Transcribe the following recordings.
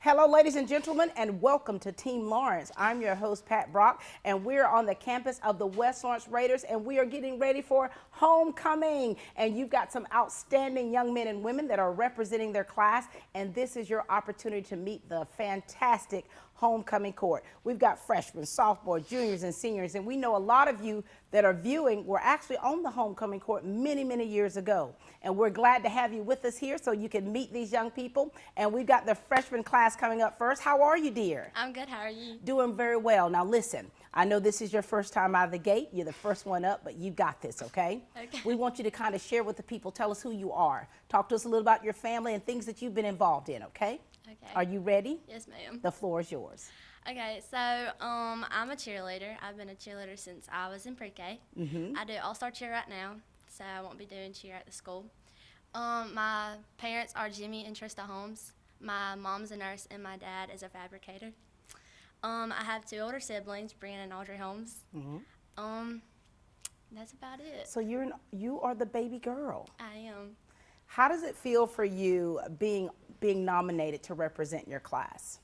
Hello, ladies and gentlemen, and welcome to Team Lawrence. I'm your host, Pat Brock, and we're on the campus of the West Lawrence Raiders, and we are getting ready for homecoming. And you've got some outstanding young men and women that are representing their class, and this is your opportunity to meet the fantastic homecoming court. We've got freshmen, sophomore, juniors, and seniors, and we know a lot of you that are viewing were actually on the homecoming court many, many years ago. And we're glad to have you with us here so you can meet these young people. And we've got the freshman class coming up first. How are you, dear? I'm good. How are you? Doing very well. Now listen, I know this is your first time out of the gate. You're the first one up, but you got this, okay? Okay. We want you to kind of share with the people. Tell us who you are. Talk to us a little about your family and things that you've been involved in, okay? Okay. Are you ready? Yes, ma'am. The floor is yours. Okay, so I'm a cheerleader. I've been a cheerleader since I was in pre-K. I do all-star cheer right now, so I won't be doing cheer at the school. My parents are Jimmy and Trista Holmes. My mom's a nurse and my dad is a fabricator. I have two older siblings, Brianna and Audrey Holmes. That's about it. So you are the baby girl. I am. How does it feel for you being nominated to represent your class?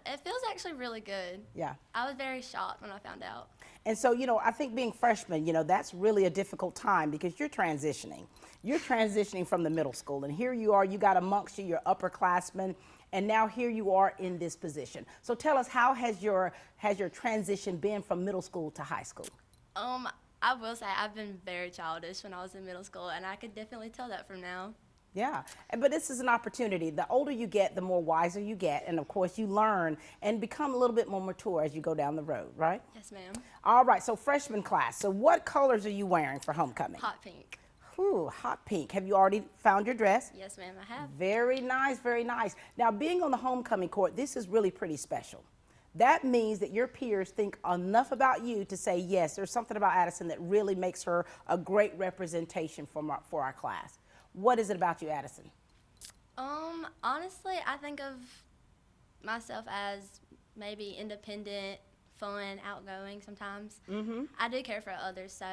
It feels actually really good. Yeah. I was very shocked when I found out. And so, I think being freshmen, that's really a difficult time because you're transitioning. You're transitioning from the middle school, and here you are, you got amongst you your upperclassmen, and now here you are in this position. So tell us, how has your transition been from middle school to high school? I will say I've been very childish when I was in middle school, and I could definitely tell that from now. Yeah, but this is an opportunity. The older you get, the more wiser you get, and of course you learn and become a little bit more mature as you go down the road, right? Yes, ma'am. All right, so freshman class. So what colors are you wearing for homecoming? Hot pink. Ooh, hot pink. Have you already found your dress? Yes, ma'am, I have. Very nice, very nice. Now, being on the homecoming court, this is really pretty special. That means that your peers think enough about you to say, yes, there's something about Addison that really makes her a great representation for our class. What is it about you, Addison? Honestly, I think of myself as maybe independent, fun, outgoing sometimes. I do care for others, so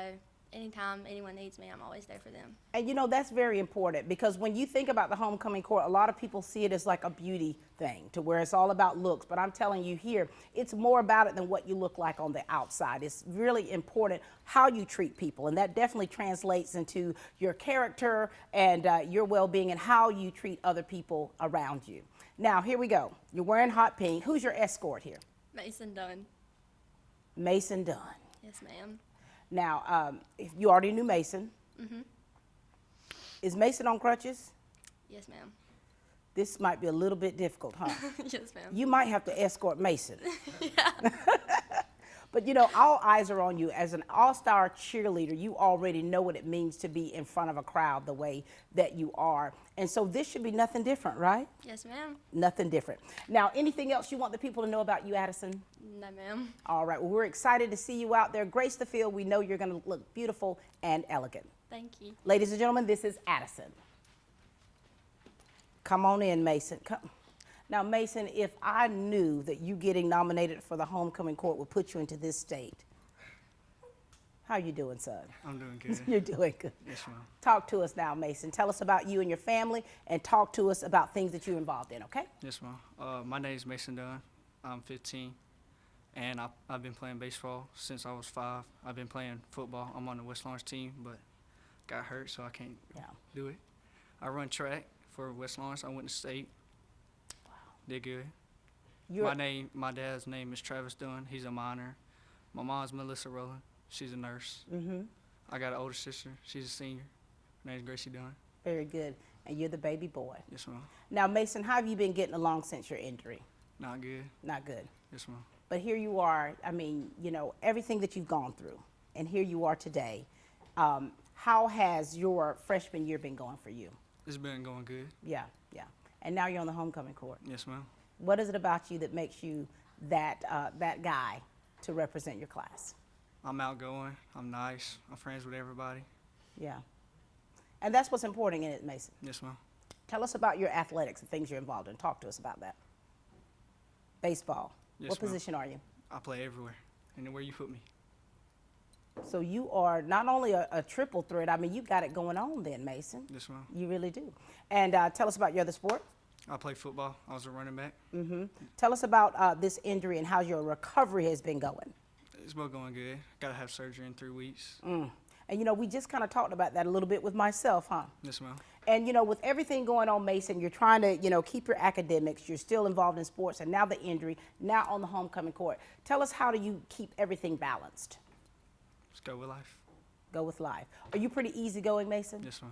anytime anyone needs me, I'm always there for them. And that's very important because when you think about the homecoming court, a lot of people see it as like a beauty thing to where it's all about looks. But I'm telling you here, it's more about it than what you look like on the outside. It's really important how you treat people. And that definitely translates into your character and your well-being and how you treat other people around you. Now, here we go. You're wearing hot pink. Who's your escort here? Mason Dunn. Mason Dunn. Yes, ma'am. Now, if you already knew Mason. Is Mason on crutches? Yes, ma'am. This might be a little bit difficult, huh? Yes, ma'am. You might have to escort Mason. Yeah. But all eyes are on you. As an all-star cheerleader, you already know what it means to be in front of a crowd the way that you are. And so this should be nothing different, right? Yes, ma'am. Nothing different. Now, anything else you want the people to know about you, Addison? No, ma'am. All right, well, we're excited to see you out there. Grace the field. We know you're going to look beautiful and elegant. Thank you. Ladies and gentlemen, this is Addison. Come on in, Mason. Come. Now, Mason, if I knew that you getting nominated for the homecoming court would put you into this state, how you doing, son? I'm doing good. You're doing good. Yes, ma'am. Talk to us now, Mason. Tell us about you and your family, and talk to us about things that you're involved in, okay? Yes, ma'am. My name is Mason Dunn. I'm 15, and I've been playing baseball since I was 5. I've been playing football. I'm on the West Lawrence team, but got hurt, so I can't do it. I run track for West Lawrence. I went to state. Wow. Did good. You're My dad's name is Travis Dunn. He's a minor. My mom's Melissa Rowland. She's a nurse. I got an older sister. She's a senior. Her name's Gracie Dunn. very good. And you're the baby boy. Yes, ma'am. Now, Mason, how have you been getting along since your injury? Not good. Not good. Yes, ma'am. But here you are, I mean, everything that you've gone through, and here you are today. How has your freshman year been going for you? It's been going good. Yeah. And now you're on the homecoming court. Yes, ma'am. What is it about you that makes you that guy to represent your class? I'm outgoing. I'm nice. I'm friends with everybody. Yeah. And that's what's important in it, Mason. Yes, ma'am. Tell us about your athletics and things you're involved in. Talk to us about that. Baseball. Yes, What ma'am. position are you? I play everywhere, anywhere you put me. So you are not only a triple threat, I mean, you got it going on then, Mason. Yes, ma'am. You really do. And tell us about your other sport. I played football. I was a running back. Tell us about this injury and how your recovery has been going. It's been going good. Got to have surgery in 3 weeks. And, you know, we just kind of talked about that a little bit with myself, huh? Yes, ma'am. And, you know, with everything going on, Mason, you're trying to, you know, keep your academics. You're still involved in sports, and now the injury, now on the homecoming court. Tell us, how do you keep everything balanced? Let's go with life. Go with life. Are you pretty easygoing, Mason? Yes, ma'am.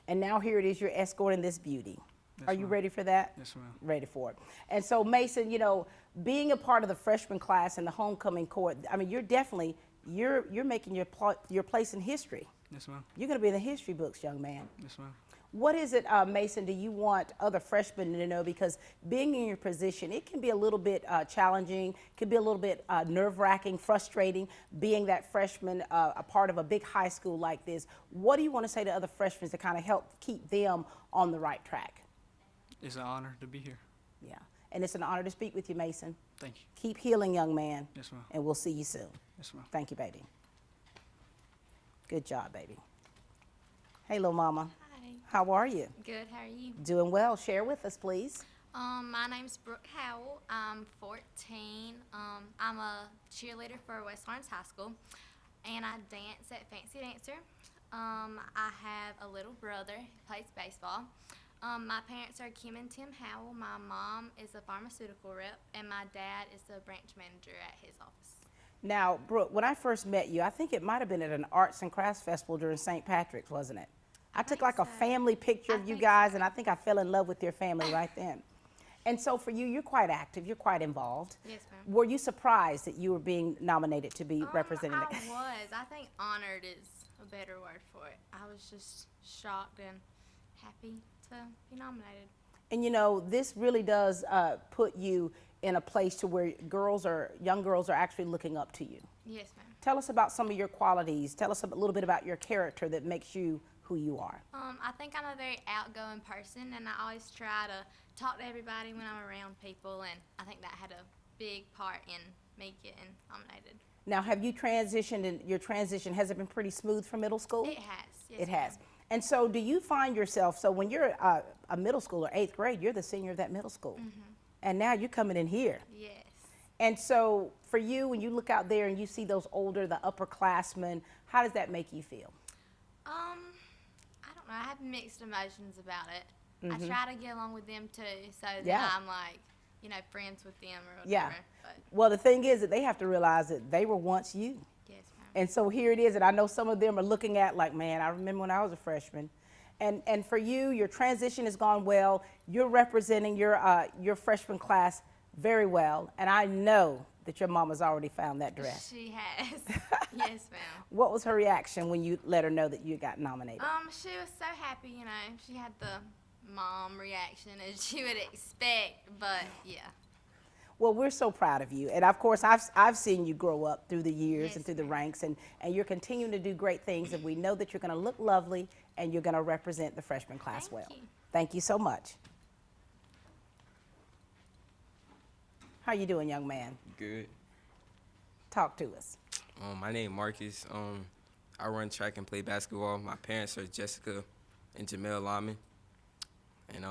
And now here it is, you're escorting this beauty. Yes, Are you ma'am. ready for that? Yes, ma'am. Ready for it. And so, Mason, you know, being a part of the freshman class and the homecoming court, I mean, you're definitely, you're making your place in history. Yes, ma'am. You're going to be in the history books, young man. Yes, ma'am. What is it, Mason, do you want other freshmen to know? Because being in your position, it can be a little bit challenging, can be a little bit nerve-wracking, frustrating, being that freshman, a part of a big high school like this. What do you want to say to other freshmen to kind of help keep them on the right track? It's an honor to be here. Yeah, and it's an honor to speak with you, Mason. Thank you. Keep healing, young man. Yes, ma'am. And we'll see you soon. Yes, ma'am. Thank you, baby. Good job, baby. Hey, little mama. Hi. How are you? Good. How are you? Doing well. Share with us, please. My name's Brooke Howell. I'm 14. I'm a cheerleader for West Lawrence High School, and I dance at Fancy Dancer. I have a little brother who plays baseball. My parents are Kim and Tim Howell. My mom is a pharmaceutical rep, and my dad is the branch manager at his office. Now, Brooke, when I first met you, I think it might have been at an arts and crafts festival during St. Patrick's, wasn't it? I took think like a so. family picture I of you think guys, so. and I think I fell in love with your family right then. And so for you, you're quite active, you're quite involved. Yes, ma'am. Were you surprised that you were being nominated to be representing I the was. I think honored is a better word for it. I was just shocked and happy to be nominated. And you know, this really does put you in a place to where young girls are actually looking up to you. Yes, ma'am. Tell us about some of your qualities. Tell us a little bit about your character that makes you who you are. I think I'm a very outgoing person, and I always try to talk to everybody when I'm around people, and I think that had a big part in me getting nominated. Now, have you transitioned, and your transition, has it been pretty smooth from middle school? It has. Yes, It ma'am. has. And so do you find yourself, so when you're a middle schooler, 8th grade, you're the senior of that middle school. And now you're coming in here. Yes. And so for you, when you look out there and you see those older, the upperclassmen, how does that make you feel? I don't know. I have mixed emotions about it. I try to get along with them too, so that Yeah. I'm like, you know, friends with them or whatever. Yeah. But Well, the thing is that they have to realize that they were once you. yes, ma'am. And so here it is, and I know some of them are looking at like, man, I remember when I was a freshman. And for you, your transition has gone well. You're representing your freshman class very well, and I know that your mama's already found that dress. She has. Yes, ma'am. What was her reaction when you let her know that you got nominated? She was so happy, you know. She had the mom reaction as you would expect, but yeah. Well, we're so proud of you, and of course, I've seen you grow up through the years Yes, and through the ma'am. ranks, and you're continuing to do great things, and we know that you're going to look lovely, and you're going to represent the freshman class Thank well. you. Thank you so much. How you doing, young man? Good. Talk to us. My name Marcus. I run track and play basketball. My parents are Jessica and Jamel Lyman. And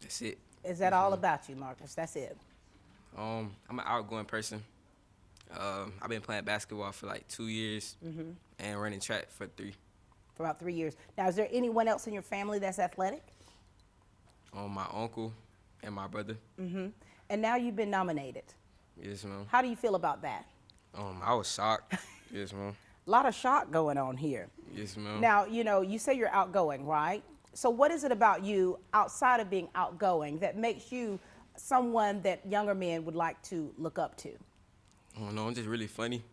that's it. Is that all about you, Marcus? That's it. I'm an outgoing person. I've been playing basketball for like 2 years and running track for 3. For about 3 years. Now, is there anyone else in your family that's athletic? My uncle and my brother. And now you've been nominated. Yes, ma'am. How do you feel about that? I was shocked. Yes, ma'am. A lot of shock going on here. Yes, ma'am. Now, you know, you say you're outgoing, right? So what is it about you outside of being outgoing that makes you someone that younger men would like to look up to? I don't know. I'm just really funny.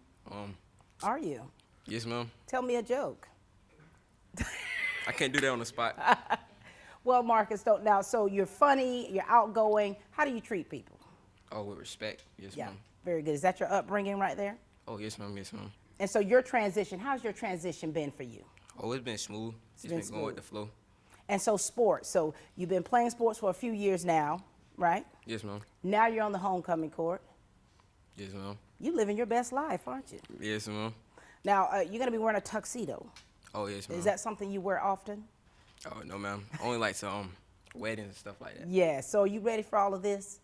Are you? Yes, ma'am. Tell me a joke. I can't do that on the spot. Well, Marcus, don't now. So you're funny, you're outgoing. How do you treat people? Oh, with respect. Yes, Yeah, ma'am. very good. Is that your upbringing right there? Oh, yes, ma'am. Yes, ma'am. And so your transition, how's your transition been for you? Oh, it's been smooth. It's been been going with smooth. the flow. And so sports. So you've been playing sports for a few years now, right? Yes, ma'am. Now you're on the homecoming court. Yes, ma'am. You living your best life, aren't you? Yes, ma'am. Now, you're going to be wearing a tuxedo. Oh, yes, ma'am. Is that something you wear often? Oh, no, ma'am. Only like some weddings and stuff like that. Yeah, so you ready for all of this?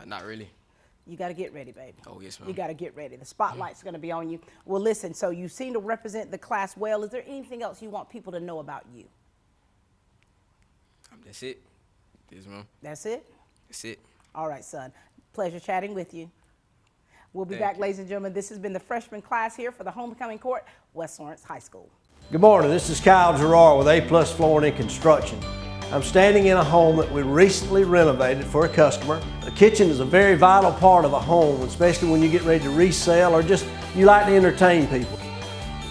Not really. You got to get ready, baby. Oh, yes, ma'am. You got to get ready. The spotlight's going to be on you. Well, listen, so you seem to represent the class well. Is there anything else you want people to know about you? That's it. Yes, ma'am. That's it? That's it. All right, son. Pleasure chatting with you. We'll be Thank back, you. ladies and gentlemen. This has been the freshman class here for the homecoming court, West Lawrence High School. Good morning, this is Kyle Gerard with A+ Flooring and Construction. I'm standing in a home that we recently renovated for a customer. The kitchen is a very vital part of a home, especially when you get ready to resell or just you like to entertain people.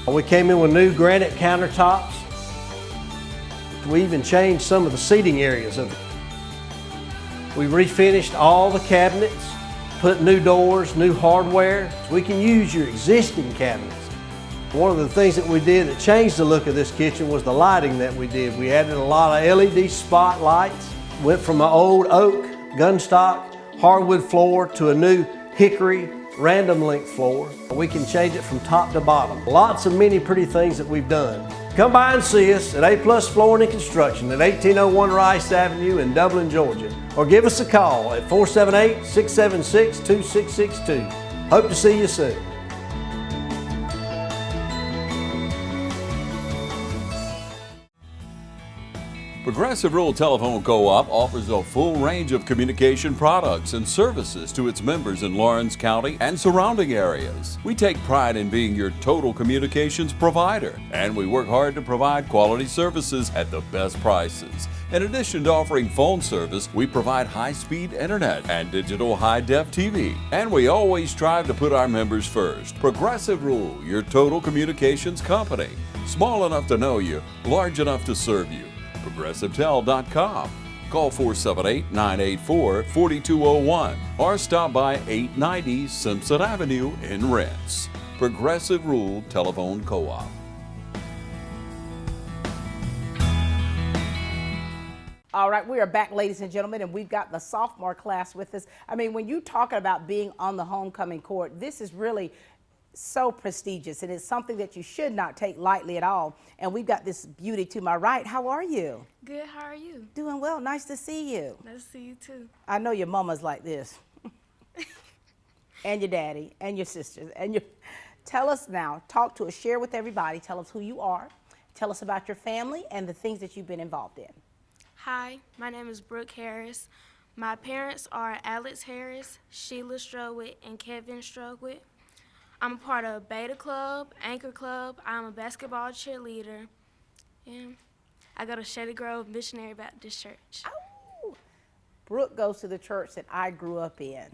We came in with new granite countertops. We even changed some of the seating areas of it. We refinished all the cabinets, put new doors, new hardware, so we can use your existing cabinets. One of the things that we did that changed the look of this kitchen was the lighting that we did. We added a lot of LED spotlights, went from an old oak, gunstock, hardwood floor to a new hickory, random length floor. We can change it from top to bottom. Lots of many pretty things that we've done. Come by and see us at A+ Flooring and Construction at 1801 Rice Avenue in Dublin, Georgia, or give us a call at 478-676-2662. Hope to see you soon. Progressive Rural Telephone Co-op offers a full range of communication products and services to its members in Lawrence County and surrounding areas. We take pride in being your total communications provider, and we work hard to provide quality services at the best prices. In addition to offering phone service, we provide high-speed internet and digital high-def TV. And we always strive to put our members first. Progressive Rural, your total communications company. Small enough to know you, large enough to serve you. ProgressiveTel.com. Call 478-984-4201 or stop by 890 Simpson Avenue in Rents. Progressive Rural Telephone Co-op. All right, we are back, ladies and gentlemen, and we've got the sophomore class with us. I mean, when you talking about being on the homecoming court, this is really so prestigious, and it's something that you should not take lightly at all. And we've got this beauty to my right. How are you? Good, how are you? Doing well. Nice to see you. Nice to see you too. I know your mama's like this, and your daddy, and your sisters, and your. Tell us now. Talk to us. Share with everybody. Tell us who you are. Tell us about your family and the things that you've been involved in. Hi, my name is Brooke Harris. My parents are Alex Harris, Sheila Strowit, and Kevin Strowit. I'm a part of Beta Club, Anchor Club. I'm a basketball cheerleader. And I go to Shady Grove Missionary Baptist Church. Oh, Brooke goes to the church that I grew up in.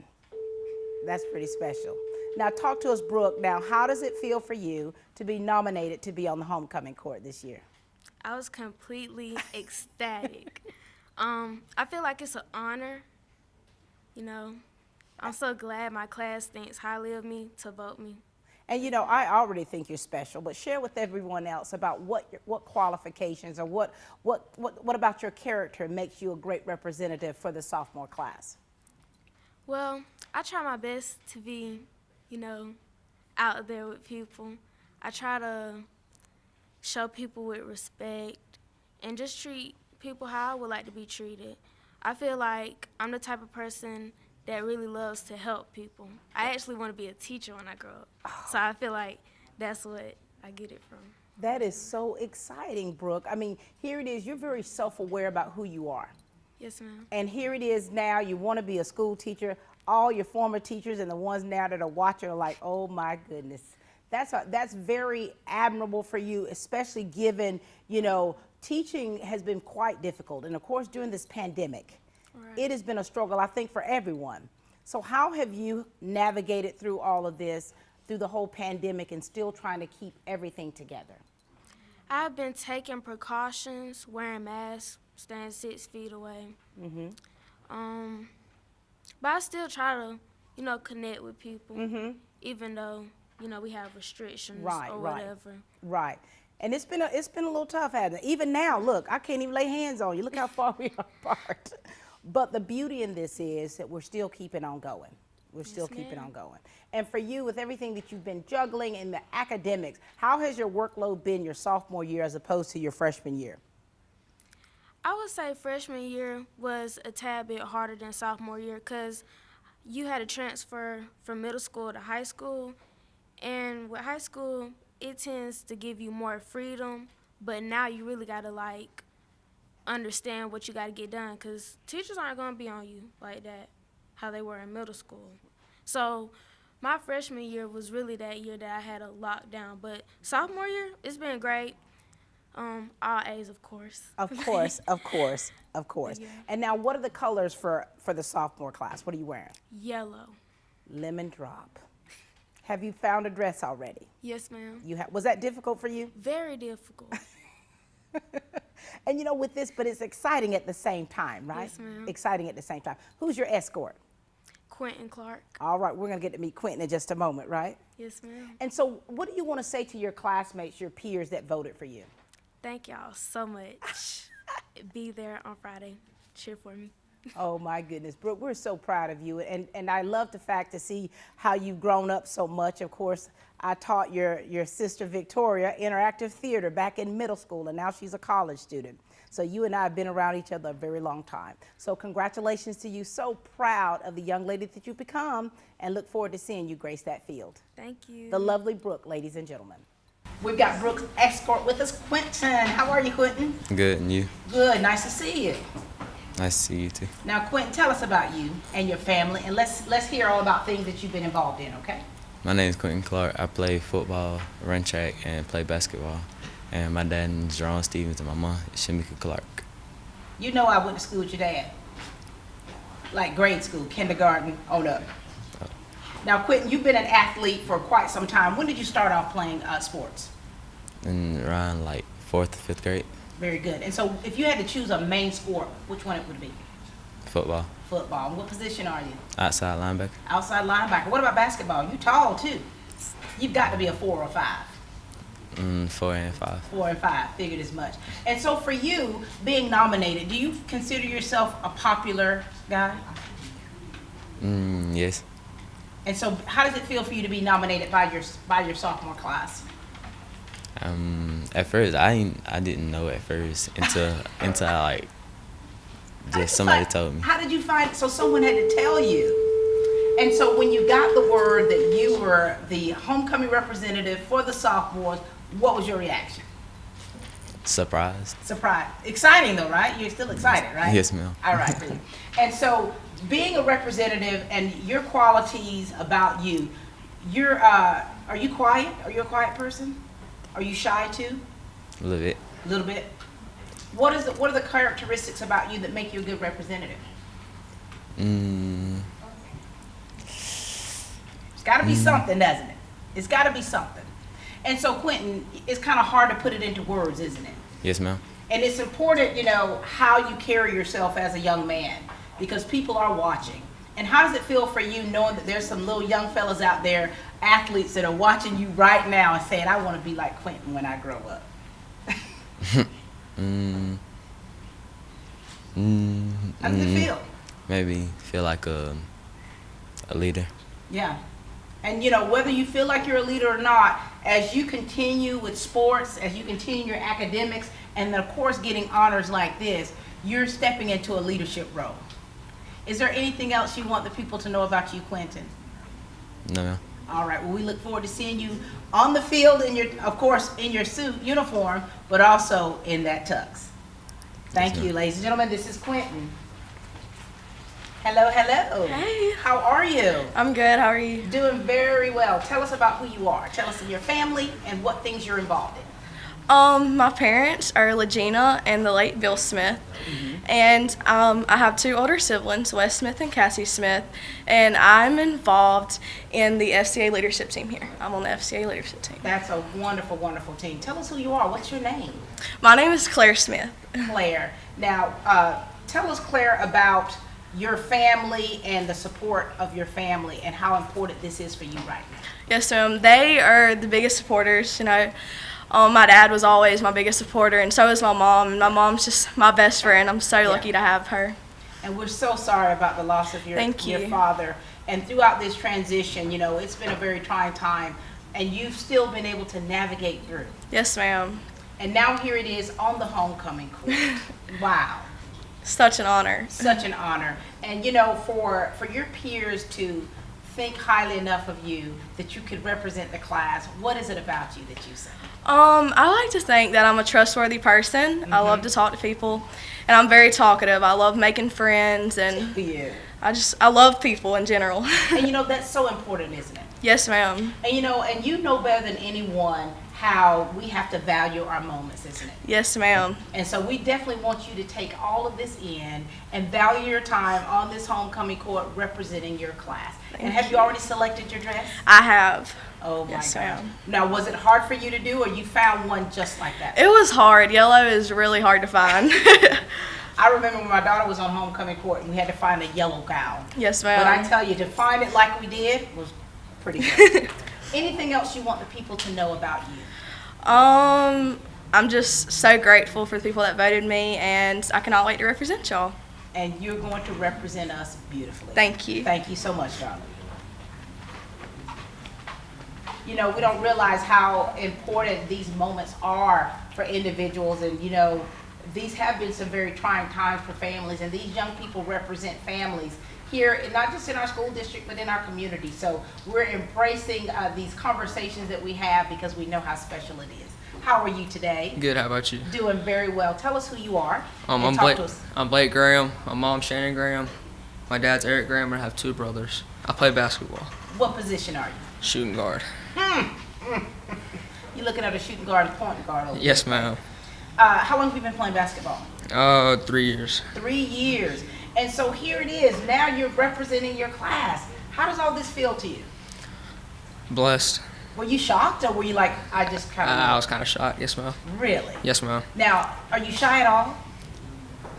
That's pretty special. Now talk to us, Brooke. Now, how does it feel for you to be nominated to be on the homecoming court this year? I was completely ecstatic. I feel like it's an honor, you know. I'm so glad my class thinks highly of me to vote me. And you know, I already think you're special, but share with everyone else about what qualifications or what about your character makes you a great representative for the sophomore class. Well, I try my best to be, you know, out there with people. I try to show people with respect and just treat people how I would like to be treated. I feel like I'm the type of person that really loves to help people. I actually want to be a teacher when I grow up. So I feel like that's what I get it from. That is so exciting, Brooke. I mean, here it is. You're very self-aware about who you are. Yes, ma'am. And here it is now. You want to be a school teacher. All your former teachers and the ones now that are watching are like, oh, my goodness. That's very admirable for you, especially given, you know, teaching has been quite difficult. And, of course, during this pandemic, it has been a struggle, I think, for everyone. So how have you navigated through all of this, through the whole pandemic, and still trying to keep everything together? I've been taking precautions, wearing masks, staying 6 feet away. But I still try to, you know, connect with people, even though, you know, we have restrictions or whatever. Right. And it's been a little tough, hasn't it? Even now, look, I can't even lay hands on you. Look how far we are apart. But the beauty in this is that we're still keeping on going. We're still keeping on going. And for you, with everything that you've been juggling in the academics, how has your workload been your sophomore year as opposed to your freshman year? I would say freshman year was a tad bit harder than sophomore year because you had to transfer from middle school to high school. And with high school, it tends to give you more freedom, but now you really got to, like, understand what you got to get done because teachers aren't going to be on you like that, how they were in middle school. So my freshman year was really that year that I had a lockdown. But sophomore year, it's been great. All A's, of course. Of course, of course, of course. Yeah. And now, what are the colors for the sophomore class? What are you wearing? Yellow. Lemon drop. Have you found a dress already? Yes, ma'am. Was that difficult for you? Very difficult. And with this, but it's exciting at the same time, right? Yes, ma'am. Exciting at the same time. Who's your escort? Quentin Clark. All right, we're gonna get to meet Quentin in just a moment, right? Yes, ma'am. And so, what do you want to say to your classmates, your peers that voted for you? Thank y'all so much. Be there on Friday. Cheer for me. Oh my goodness, Brooke, we're so proud of you, and I love the fact to see how you've grown up so much. Of course, I taught your sister Victoria interactive theater back in middle school, and now she's a college student. So you and I have been around each other a very long time. So congratulations to you. So proud of the young lady that you've become, and look forward to seeing you grace that field. Thank you. The lovely Brooke, ladies and gentlemen. We've got Brooke's escort with us, Quentin. How are you, Quentin? Good, and you? Good, nice to see you. Nice to see you too. Now, Quentin, tell us about you and your family, and let's hear all about things that you've been involved in, okay? My name is Quentin Clark. I play football, run track, and play basketball. And my dad is Jerome Stevens, and my mom is Shamika Clark. You know I went to school with your dad, like grade school, kindergarten, on up. Now, Quentin, you've been an athlete for quite some time. When did you start off playing sports? And around like 4th to 5th grade. Very good. And so if you had to choose a main sport, which one it would be? Football. Football. What position are you? Outside linebacker. Outside linebacker. What about basketball? You tall, too. You've got to be a 4 or 5. 4 and 5. 4 and 5, figured as much. And so for you, being nominated, do you consider yourself a popular guy? Yes. And so how does it feel for you to be nominated by your sophomore class? At first, I didn't know at first until I like just somebody told me. How did you find it? So someone had to tell you. And so when you got the word that you were the homecoming representative for the sophomores, what was your reaction? Surprised. Surprised. Exciting though, right? You're still excited, right? Yes, ma'am. All right, for you. And so being a representative and your qualities about you, are you quiet? Are you a quiet person? Are you shy too? A little bit. A little bit. What are the characteristics about you that make you a good representative? It's got to be something, doesn't it? It's got to be something. And so, Quentin, it's kind of hard to put it into words, isn't it? Yes, ma'am. And it's important, how you carry yourself as a young man, because people are watching. And how does it feel for you knowing that there's some little young fellas out there, athletes that are watching you right now and saying, I want to be like Quentin when I grow up? How does it feel? Maybe feel like a leader. Yeah. And whether you feel like you're a leader or not, as you continue with sports, as you continue your academics, and then of course getting honors like this, you're stepping into a leadership role. Is there anything else you want the people to know about you, Quentin? No, ma'am. All right. Well, we look forward to seeing you on the field of course, in your suit uniform, but also in that tux. Thank you, ladies and gentlemen. This is Quentin. Hello, hello. Hey. How are you? I'm good. How are you? Doing very well. Tell us about who you are. Tell us of your family and what things you're involved in. My parents are Legina and the late Bill Smith. And I have two older siblings, Wes Smith and Cassie Smith, and I'm involved in the FCA leadership team here. I'm on the FCA leadership team. That's a wonderful, wonderful team. Tell us who you are. What's your name? My name is Claire Smith. Claire. Now, tell us, Claire, about your family and the support of your family and how important this is for you right now. Yes, ma'am. They are the biggest supporters. My dad was always my biggest supporter, and so is my mom. And my mom's just my best friend. I'm so lucky to have her. And we're so sorry about the loss of your father. And throughout this transition, it's been a very trying time, and you've still been able to navigate through. Yes, ma'am. And now here it is on the homecoming court. Wow. Such an honor. Such an honor. And you know, for your peers to think highly enough of you that you could represent the class, what is it about you that you say? I like to think that I'm a trustworthy person. I love to talk to people, and I'm very talkative. I love making friends, and I love people in general. And you know, that's so important, isn't it? Yes, ma'am. And you know better than anyone how we have to value our moments, isn't it? Yes, ma'am. And so we definitely want you to take all of this in and value your time on this homecoming court representing your class. And have you already selected your dress? I have. Oh my Yes, gosh. ma'am. Now, was it hard for you to do, or you found one just like that? It was hard. Yellow is really hard to find. I remember when my daughter was on homecoming court and we had to find a yellow gown. Yes, ma'am. But I tell you, to find it like we did was pretty good. Anything else you want the people to know about you? I'm just so grateful for the people that voted me, and I cannot wait to represent y'all. And you're going to represent us beautifully. Thank you. Thank you so much, darling. You know, we don't realize how important these moments are for individuals, and you know, these have been some very trying times for families, and these young people represent families here, not just in our school district, but in our community. So we're embracing these conversations that we have because we know how special it is. How are you today? Good, how about you? Doing very well. Tell us who you are. I'm Blake Graham. My mom's Shannon Graham. My dad's Eric Graham, and I have 2 brothers. I play basketball. What position are you? Shooting guard. You're looking at a shooting guard and point guard over Yes, there. ma'am. How long have you been playing basketball? 3 years. 3 years. And so here it is. Now you're representing your class. How does all this feel to you? Blessed. Were you shocked, or were you like, I just kind of... I was kind of shocked. Yes, ma'am. Really? Yes, ma'am. Now, are you shy at all?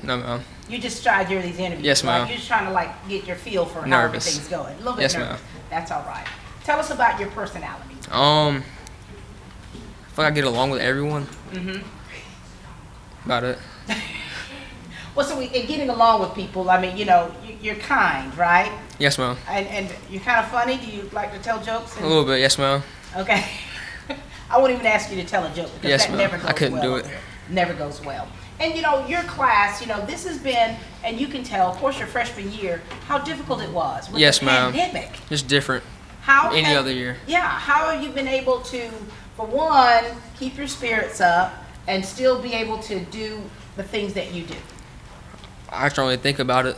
No, ma'am. You just shy during these interviews? Yes, ma'am. Like, you're just trying to like get your feel for how Nervous. everything's going. A little bit Yes, nervous. ma'am. That's all right. Tell us about your personality. I feel like I get along with everyone. About it. Well, so in getting along with people, I mean, you know, you're kind, right? Yes, ma'am. And you're kind of funny. Do you like to tell jokes? A little bit. Yes, ma'am. Okay. I won't even ask you to tell a joke because Yes, that ma'am. never goes well. I couldn't do it. Never goes well. And you know, your class, you know, this has been, and you can tell, of course, your freshman year, how difficult it was with Yes, the ma'am. pandemic. Just different. How Any other year. Yeah. How have you been able to, for one, keep your spirits up and still be able to do the things that you do? I just don't really think about it.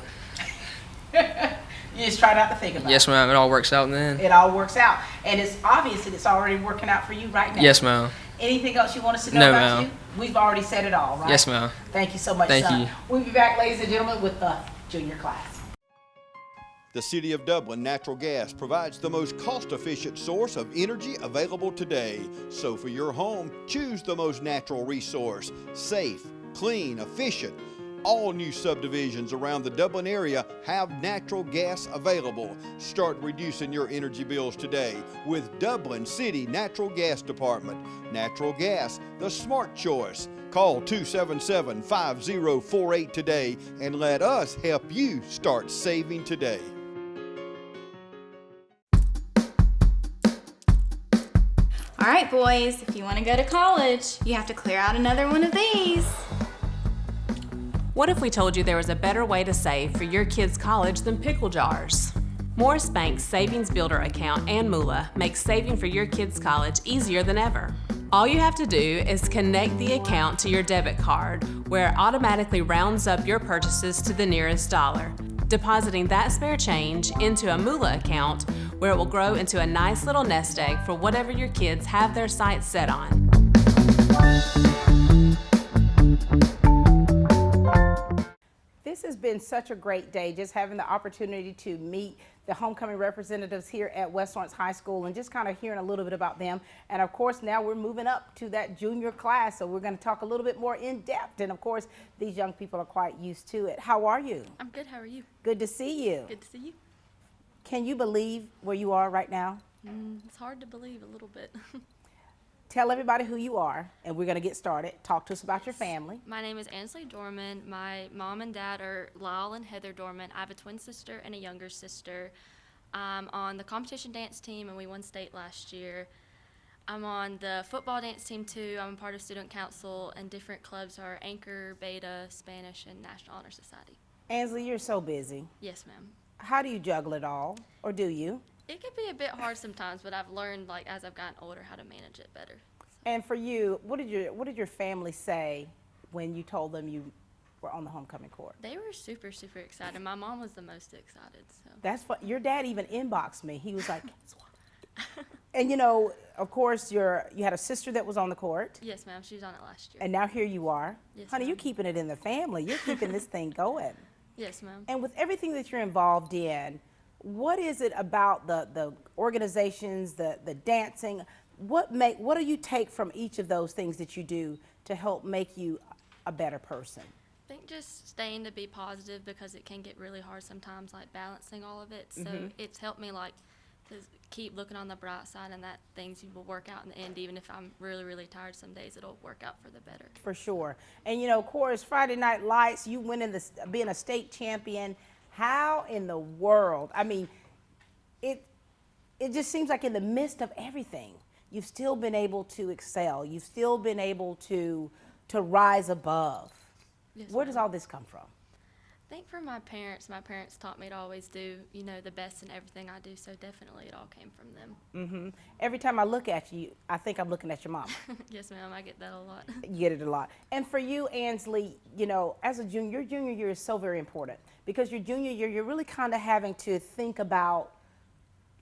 You just try not to think about it. Yes, ma'am. It all works out in the end. It all works out. And it's obvious that it's already working out for you right now. Yes, ma'am. Anything else you want us to know No, about ma'am. you? We've already said it all, right? Yes, ma'am. Thank you so much, Thank son. you. We'll be back, ladies and gentlemen, with the junior class. The City of Dublin Natural Gas provides the most cost-efficient source of energy available today. So for your home, choose the most natural resource. Safe, clean, efficient. All new subdivisions around the Dublin area have natural gas available. Start reducing your energy bills today with Dublin City Natural Gas Department. Natural gas, the smart choice. Call 277-5048 today and let us help you start saving today. All right, boys, if you want to go to college, you have to clear out another one of these. What if we told you there was a better way to save for your kids' college than pickle jars? Morris Bank's Savings Builder account and Moolah makes saving for your kids' college easier than ever. All you have to do is connect the account to your debit card, where it automatically rounds up your purchases to the nearest dollar, depositing that spare change into a Moolah account where it will grow into a nice little nest egg for whatever your kids have their sights set on. This has been such a great day, just having the opportunity to meet the homecoming representatives here at West Lawrence High School and just kind of hearing a little bit about them. And of course, now we're moving up to that junior class, so we're going to talk a little bit more in depth. And of course, these young people are quite used to it. How are you? I'm good. How are you? Good to see you. Good to see you. Can you believe where you are right now? It's hard to believe a little bit. Tell everybody who you are, and we're going to get started. Talk to us about your family. My name is Ansley Dorman. My mom and dad are Lyle and Heather Dorman. I have a twin sister and a younger sister. I'm on the competition dance team, and we won state last year. I'm on the football dance team too. I'm a part of student council, and different clubs are Anchor, Beta, Spanish, and National Honor Society. Ansley, you're so busy. Yes, ma'am. How do you juggle it all, or do you? It can be a bit hard sometimes, but I've learned, like, as I've gotten older, how to manage it better. And for you, what did your family say when you told them you were on the homecoming court? They were super, super excited. My mom was the most excited. So. That's what your dad even inboxed me. He was like, and you know, of course, you had a sister that was on the court. Yes, ma'am. She was on it last year. And now here you are. Yes, honey, ma'am. you're keeping it in the family. You're keeping this thing going. Yes, ma'am. And with everything that you're involved in, what is it about the organizations, the dancing? What do you take from each of those things that you do to help make you a better person? I think just staying to be positive, because it can get really hard sometimes, like balancing all of it. So it's helped me, like, to keep looking on the bright side, and that things will work out in the end. Even if I'm really, really tired some days, it'll work out for the better. For sure. And you know, of course, Friday Night Lights, you winning being a state champion. How in the world? I mean, it just seems like in the midst of everything, you've still been able to excel. You've still been able to rise above. Yes, Where does all this come from? I think from my parents taught me to always do, you know, the best in everything I do. So definitely it all came from them. Every time I look at you, I think I'm looking at your mom. Yes, ma'am. I get that a lot. You get it a lot. And for you, Ansley, you know, as a junior, your junior year is so very important, because your junior year, you're really kind of having to think about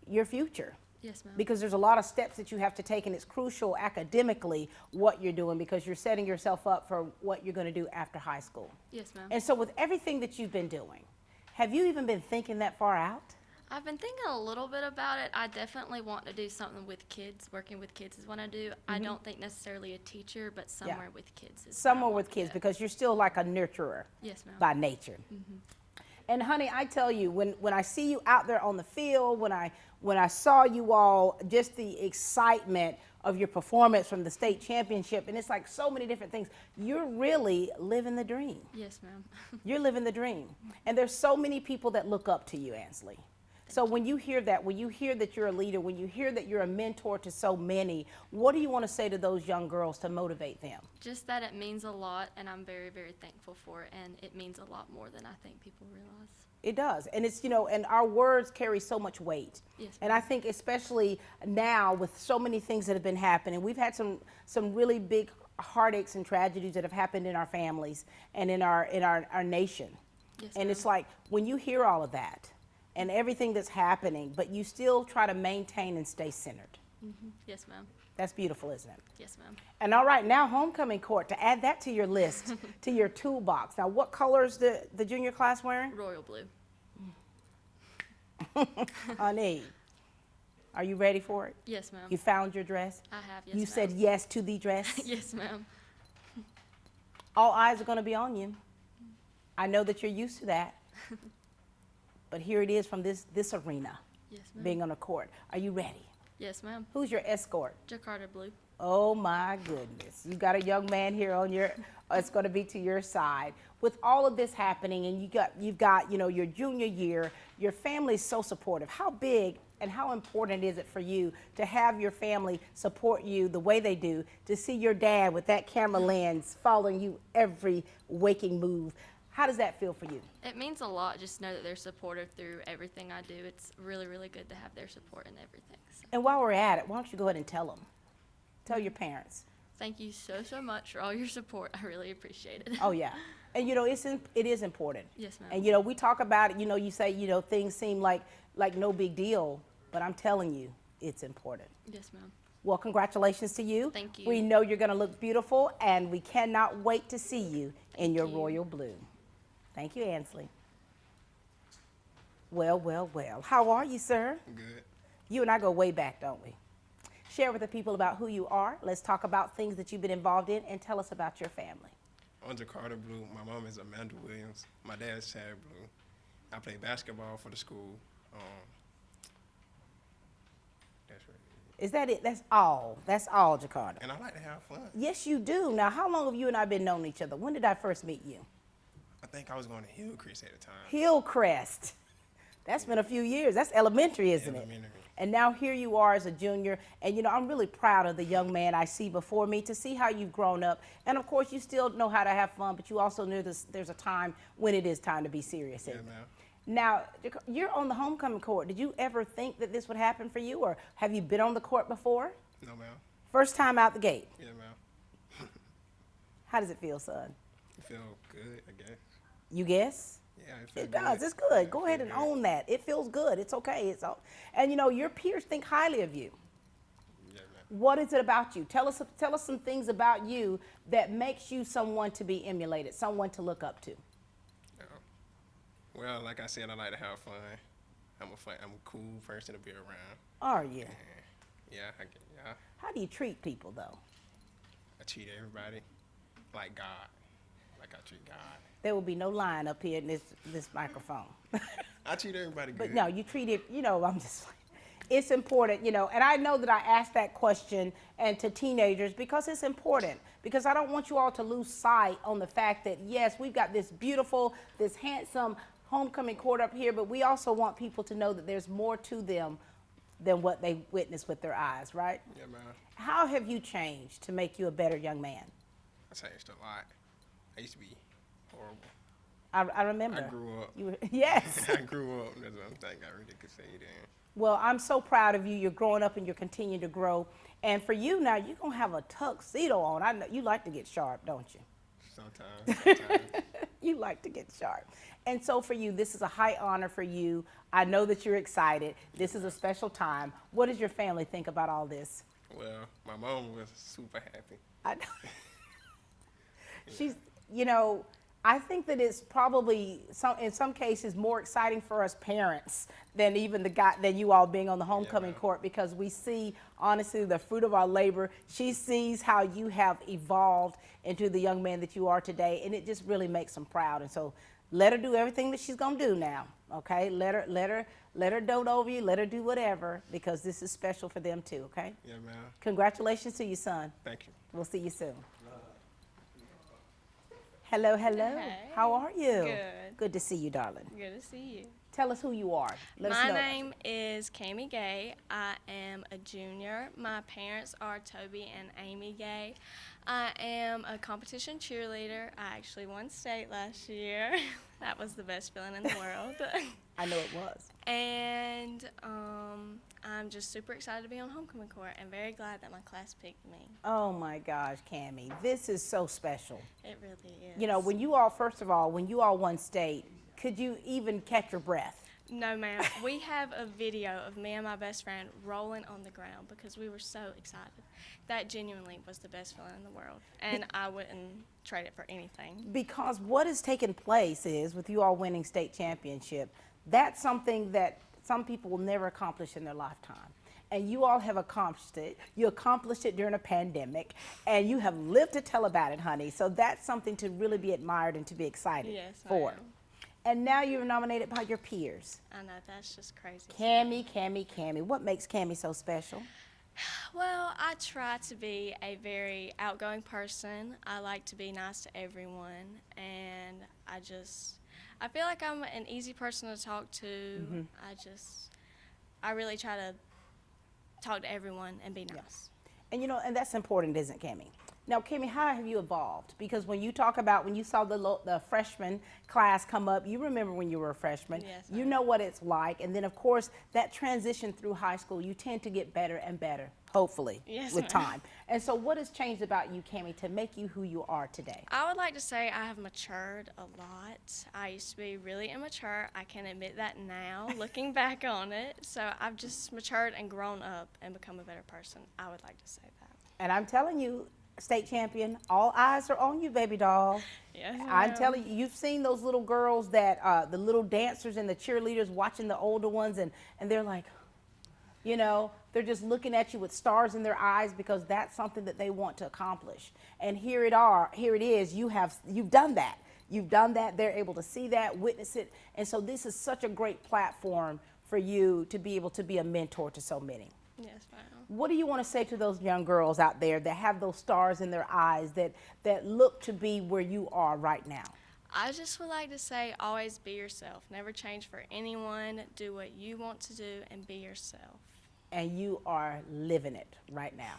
your future. Yes, ma'am. Because there's a lot of steps that you have to take, and it's crucial academically what you're doing, because you're setting yourself up for what you're going to do after high school. Yes, ma'am. And so with everything that you've been doing, have you even been thinking that far out? I've been thinking a little bit about it. I definitely want to do something with kids. Working with kids is what I do. I don't think necessarily a teacher, but somewhere with kids. Somewhere with kids, because you're still like a nurturer. Yes, ma'am. By nature. And honey, I tell you, when I see you out there on the field, when I saw you all, just the excitement of your performance from the state championship, and it's like so many different things, you're really living the dream. Yes, ma'am. You're living the dream. And there's so many people that look up to you, Ansley. So when you hear that, when you hear that you're a leader, when you hear that you're a mentor to so many, what do you want to say to those young girls to motivate them? Just that it means a lot, and I'm very, very thankful for it, and it means a lot more than I think people realize. It does. And it's, you know, and our words carry so much weight. Yes, and I think especially now with so many things that have been happening, we've had some really big heartaches and tragedies that have happened in our families and in our nation. Yes, and ma'am. it's like when you hear all of that and everything that's happening, but you still try to maintain and stay centered. Yes, ma'am. That's beautiful, isn't it? Yes, ma'am. And all right, now homecoming court, to add that to your list, to your toolbox. Now, what color is the junior class wearing? Royal blue. Honey, are you ready for it? Yes, ma'am. You found your dress? I have, yes, You ma'am. said yes to the dress? Yes, ma'am. All eyes are going to be on you. I know that you're used to that. But here it is from this arena, Yes, ma'am. being on the court. Are you ready? Yes, ma'am. Who's your escort? JaKarta Blue. Oh my goodness. You got a young man here on it's going to be to your side. With all of this happening, and you've got, you know, your junior year, your family's so supportive. How big and how important is it for you to have your family support you the way they do, to see your dad with that camera lens following you every waking move? How does that feel for you? It means a lot just to know that they're supportive through everything I do. It's really, really good to have their support in everything. So. And while we're at it, why don't you go ahead and tell them? Tell your parents. Thank you so, so much for all your support. I really appreciate it. Oh, yeah. And, you know, it is important. Yes, ma'am. And, you know, we talk about it, you know, you say, you know, things seem like no big deal, but I'm telling you, it's important. Yes, ma'am. Well, congratulations to you. Thank you. We know you're going to look beautiful, and we cannot wait to see you in your royal blue. Thank you, Ansley. Well, well, well. How are you, sir? Good. You and I go way back, don't we? Share with the people about who you are. Let's talk about things that you've been involved in, and tell us about your family. I'm JaKarta Blue. My mom is Amanda Williams. My dad is Chad Blue. I play basketball for the school. That's right. Is that it? That's all. That's all, JaKarta. And I like to have fun. Yes, you do. Now, how long have you and I been knowing each other? When did I first meet you? I think I was going to Hillcrest at the time. Hillcrest. That's been a few years. That's elementary, isn't it? And now here you are as a junior, and you know, I'm really proud of the young man I see before me, to see how you've grown up. And of course, you still know how to have fun, but you also know there's a time when it is time to be serious. Yeah, ma'am. Now, you're on the homecoming court. Did you ever think that this would happen for you, or have you been on the court before? No, ma'am. First time out the gate? Yeah, ma'am. How does it feel, son? It feel good, I guess. You guess? Yeah, it does. It's good. Go ahead and own that. It feels good. It's okay. It's all. And you know, your peers think highly of you. Yeah, ma'am. What is it about you? Tell us some things about you that makes you someone to be emulated, someone to look up to. Well, like I said, I like to have fun. I'm a cool person to be around. Are you? Yeah. How do you treat people, though? I treat everybody like God, like I treat God. There will be no line up here in this microphone. I treat everybody good. But no, you treat it, you know, I'm just like, it's important, you know, and I know that I asked that question and to teenagers because it's important, because I don't want you all to lose sight on the fact that, yes, we've got this beautiful, this handsome homecoming court up here, but we also want people to know that there's more to them than what they witness with their eyes, right? Yeah, ma'am. How have you changed to make you a better young man? I changed a lot. I used to be horrible. I remember. I grew up. Yes. I grew up. That's one thing I really could say then. Well, I'm so proud of you. You're growing up and you're continuing to grow. And for you now, you're going to have a tuxedo on. I know you like to get sharp, don't you? Sometimes. You like to get sharp. And so for you, this is a high honor for you. I know that you're excited. This is a special time. What does your family think about all this? Well, my mom was super happy. I know. She's, you know, I think that it's probably in some cases more exciting for us parents than even than you all being on the homecoming court, because we see honestly the fruit of our labor. She sees how you have evolved into the young man that you are today, and it just really makes them proud. And so let her do everything that she's gonna do now. Okay, let her dote over you. Let her do whatever, because this is special for them too. Okay. Yeah, ma'am. Congratulations to you, son. Thank you. We'll see you soon. Hello, hello. Hey. How are you? Good. Good to see you, darling. Good to see you. Tell us who you are. Let us My know. name is Cami Gay. I am a junior. My parents are Toby and Amy Gay. I am a competition cheerleader. I actually won state last year. That was the best feeling in the world. I know it was. And I'm just super excited to be on homecoming court and very glad that my class picked me. Oh my gosh, Cami, this is so special. It really is. You know, when you all, first of all, when you all won state, could you even catch your breath? No, ma'am. We have a video of me and my best friend rolling on the ground because we were so excited. That genuinely was the best feeling in the world, and I wouldn't trade it for anything. Because what has taken place is, with you all winning state championship, that's something that some people will never accomplish in their lifetime. And you all have accomplished it. You accomplished it during a pandemic, and you have lived to tell about it, honey. So that's something to really be admired and to be excited for. And now you're nominated by your peers. I know, that's just crazy. Cami. What makes Cami so special? Well, I try to be a very outgoing person. I like to be nice to everyone, and I feel like I'm an easy person to talk to. Mm-hmm. I really try to talk to everyone and be nice. Yes. And you know, and that's important, isn't it, Cami? Now, Cami, how have you evolved? Because when you talk about, when you saw the freshman class come up, you remember when you were a freshman. Yes, you know what it's like. And then, of course, that transition through high school, you tend to get better and better, hopefully, with time. And so what has changed about you, Cami, to make you who you are today? I would like to say I have matured a lot. I used to be really immature. I can admit that now, looking back on it. So I've just matured and grown up and become a better person. I would like to say that. And I'm telling you, state champion, all eyes are on you, baby doll. Yes, I'm telling you, you've seen those little girls that, the little dancers and the cheerleaders watching the older ones, and they're like, you know, they're just looking at you with stars in their eyes because that's something that they want to accomplish. And here it is, you've done that. You've done that, they're able to see that, witness it, and so this is such a great platform for you to be able to be a mentor to so many. Yes, ma'am. What do you want to say to those young girls out there that have those stars in their eyes that look to be where you are right now? I just would like to say always be yourself. Never change for anyone. Do what you want to do and be yourself. And you are living it right now.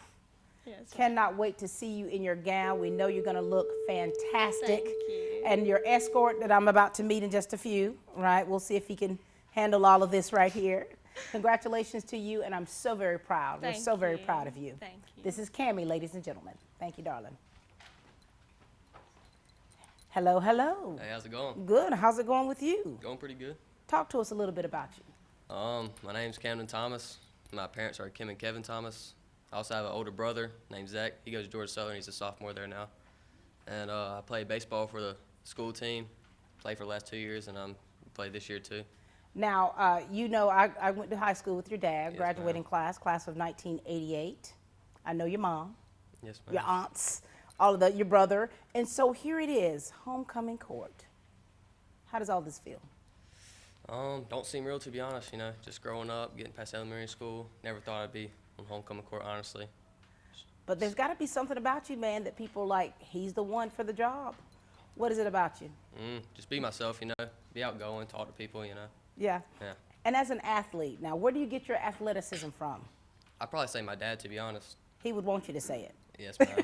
Yes. Cannot wait to see you in your gown. We know you're going to look fantastic. Thank you. And your escort that I'm about to meet in just a few, right? We'll see if he can handle all of this right here. Congratulations to you, and I'm so very proud. We're so very proud of you. Thank you. This is Cammie, ladies and gentlemen. Thank you, darling. Hello, hello. Hey, how's it going? Good. How's it going with you? Going pretty good. Talk to us a little bit about you. My name's Camden Thomas. My parents are Kim and Kevin Thomas. I also have an older brother named Zach. He goes to Georgia Southern. He's a sophomore there now. And I play baseball for the school team. Played for the last 2 years, and I'm played this year too. Now, you know, I went to high school with your dad, Yes, graduating class of 1988. I know your mom, Yes, ma'am. your aunts, all of your brother. And so here it is, homecoming court. How does all this feel? Don't seem real, to be honest, you know. Just growing up, getting past elementary school. Never thought I'd be on homecoming court, honestly. But there's got to be something about you, man, that people like, he's the one for the job. What is it about you? Just be myself, you know. Be outgoing, talk to people, you know. Yeah. Yeah. And as an athlete, now, where do you get your athleticism from? I'd probably say my dad, to be honest. He would want you to say it. Yes, ma'am.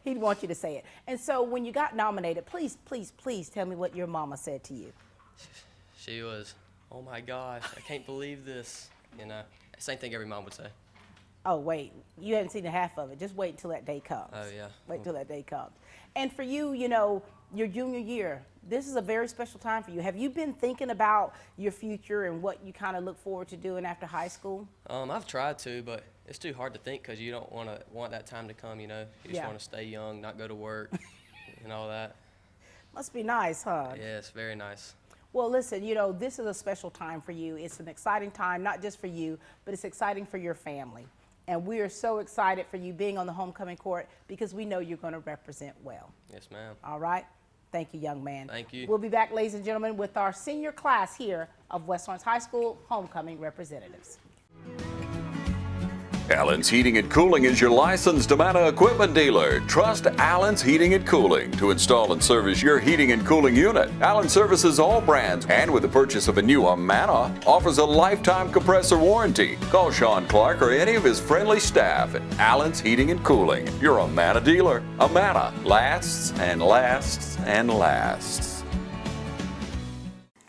He'd want you to say it. And so when you got nominated, please, please, please tell me what your mama said to you. She was, oh my gosh, I can't believe this. You know, same thing every mom would say. Oh, wait, you haven't seen the half of it. Just wait until that day comes. Oh, yeah. Wait until that day comes. And for you, you know, your junior year, this is a very special time for you. Have you been thinking about your future and what you kind of look forward to doing after high school? I've tried to, but it's too hard to think because you don't want that time to come, you know. You just want to stay young, not go to work and all that. Must be nice, huh? Yes, very nice. Well, listen, you know, this is a special time for you. It's an exciting time, not just for you, but it's exciting for your family. And we are so excited for you being on the homecoming court because we know you're going to represent well. Yes, ma'am. All right? Thank you, young man. Thank you. We'll be back, ladies and gentlemen, with our senior class here of West Lawrence High School homecoming representatives. Allen's Heating and Cooling is your licensed Amana equipment dealer. Trust Allen's Heating and Cooling to install and service your heating and cooling unit. Allen services all brands, and with the purchase of a new Amana, offers a lifetime compressor warranty. Call Sean Clark or any of his friendly staff at Allen's Heating and Cooling, your Amana dealer. Amana lasts and lasts and lasts.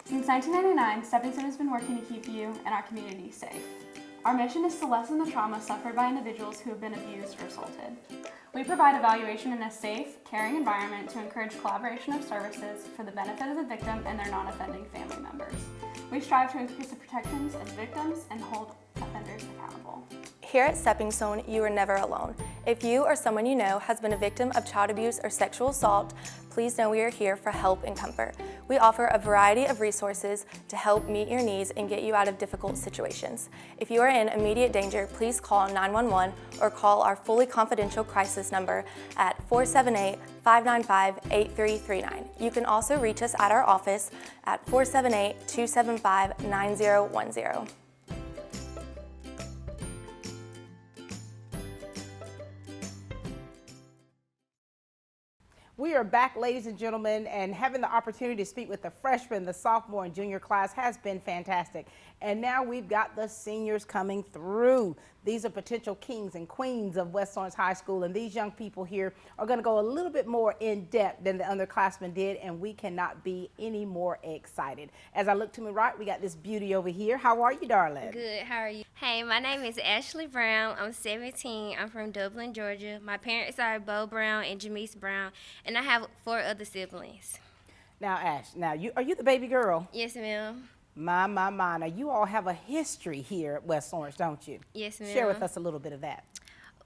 Since 1999, Stepping Stone has been working to keep you and our community safe. Our mission is to lessen the trauma suffered by individuals who have been abused or assaulted. We provide evaluation in a safe, caring environment to encourage collaboration of services for the benefit of the victim and their non-offending family members. We strive to increase the protections of victims and hold offenders accountable. Here at Stepping Stone, you are never alone. If you or someone you know has been a victim of child abuse or sexual assault, please know we are here for help and comfort. We offer a variety of resources to help meet your needs and get you out of difficult situations. If you are in immediate danger, please call 911 or call our fully confidential crisis number at 478-595-8339. You can also reach us at our office at 478-275-9010. We are back, ladies and gentlemen, and having the opportunity to speak with the freshman, the sophomore, and junior class has been fantastic. And now we've got the seniors coming through. These are potential kings and queens of West Lawrence High School, and these young people here are going to go a little bit more in depth than the underclassmen did, and we cannot be any more excited. As I look to my right, we got this beauty over here. How are you, darling? Good. How are you? Hey, my name is Ashley Brown. I'm 17. I'm from Dublin, Georgia. My parents are Bo Brown and Jamise Brown, and I have 4 other siblings. Now, Ash, are you the baby girl? Yes, ma'am. My. Now, you all have a history here at West Lawrence, don't you? Yes, ma'am. Share with us a little bit of that.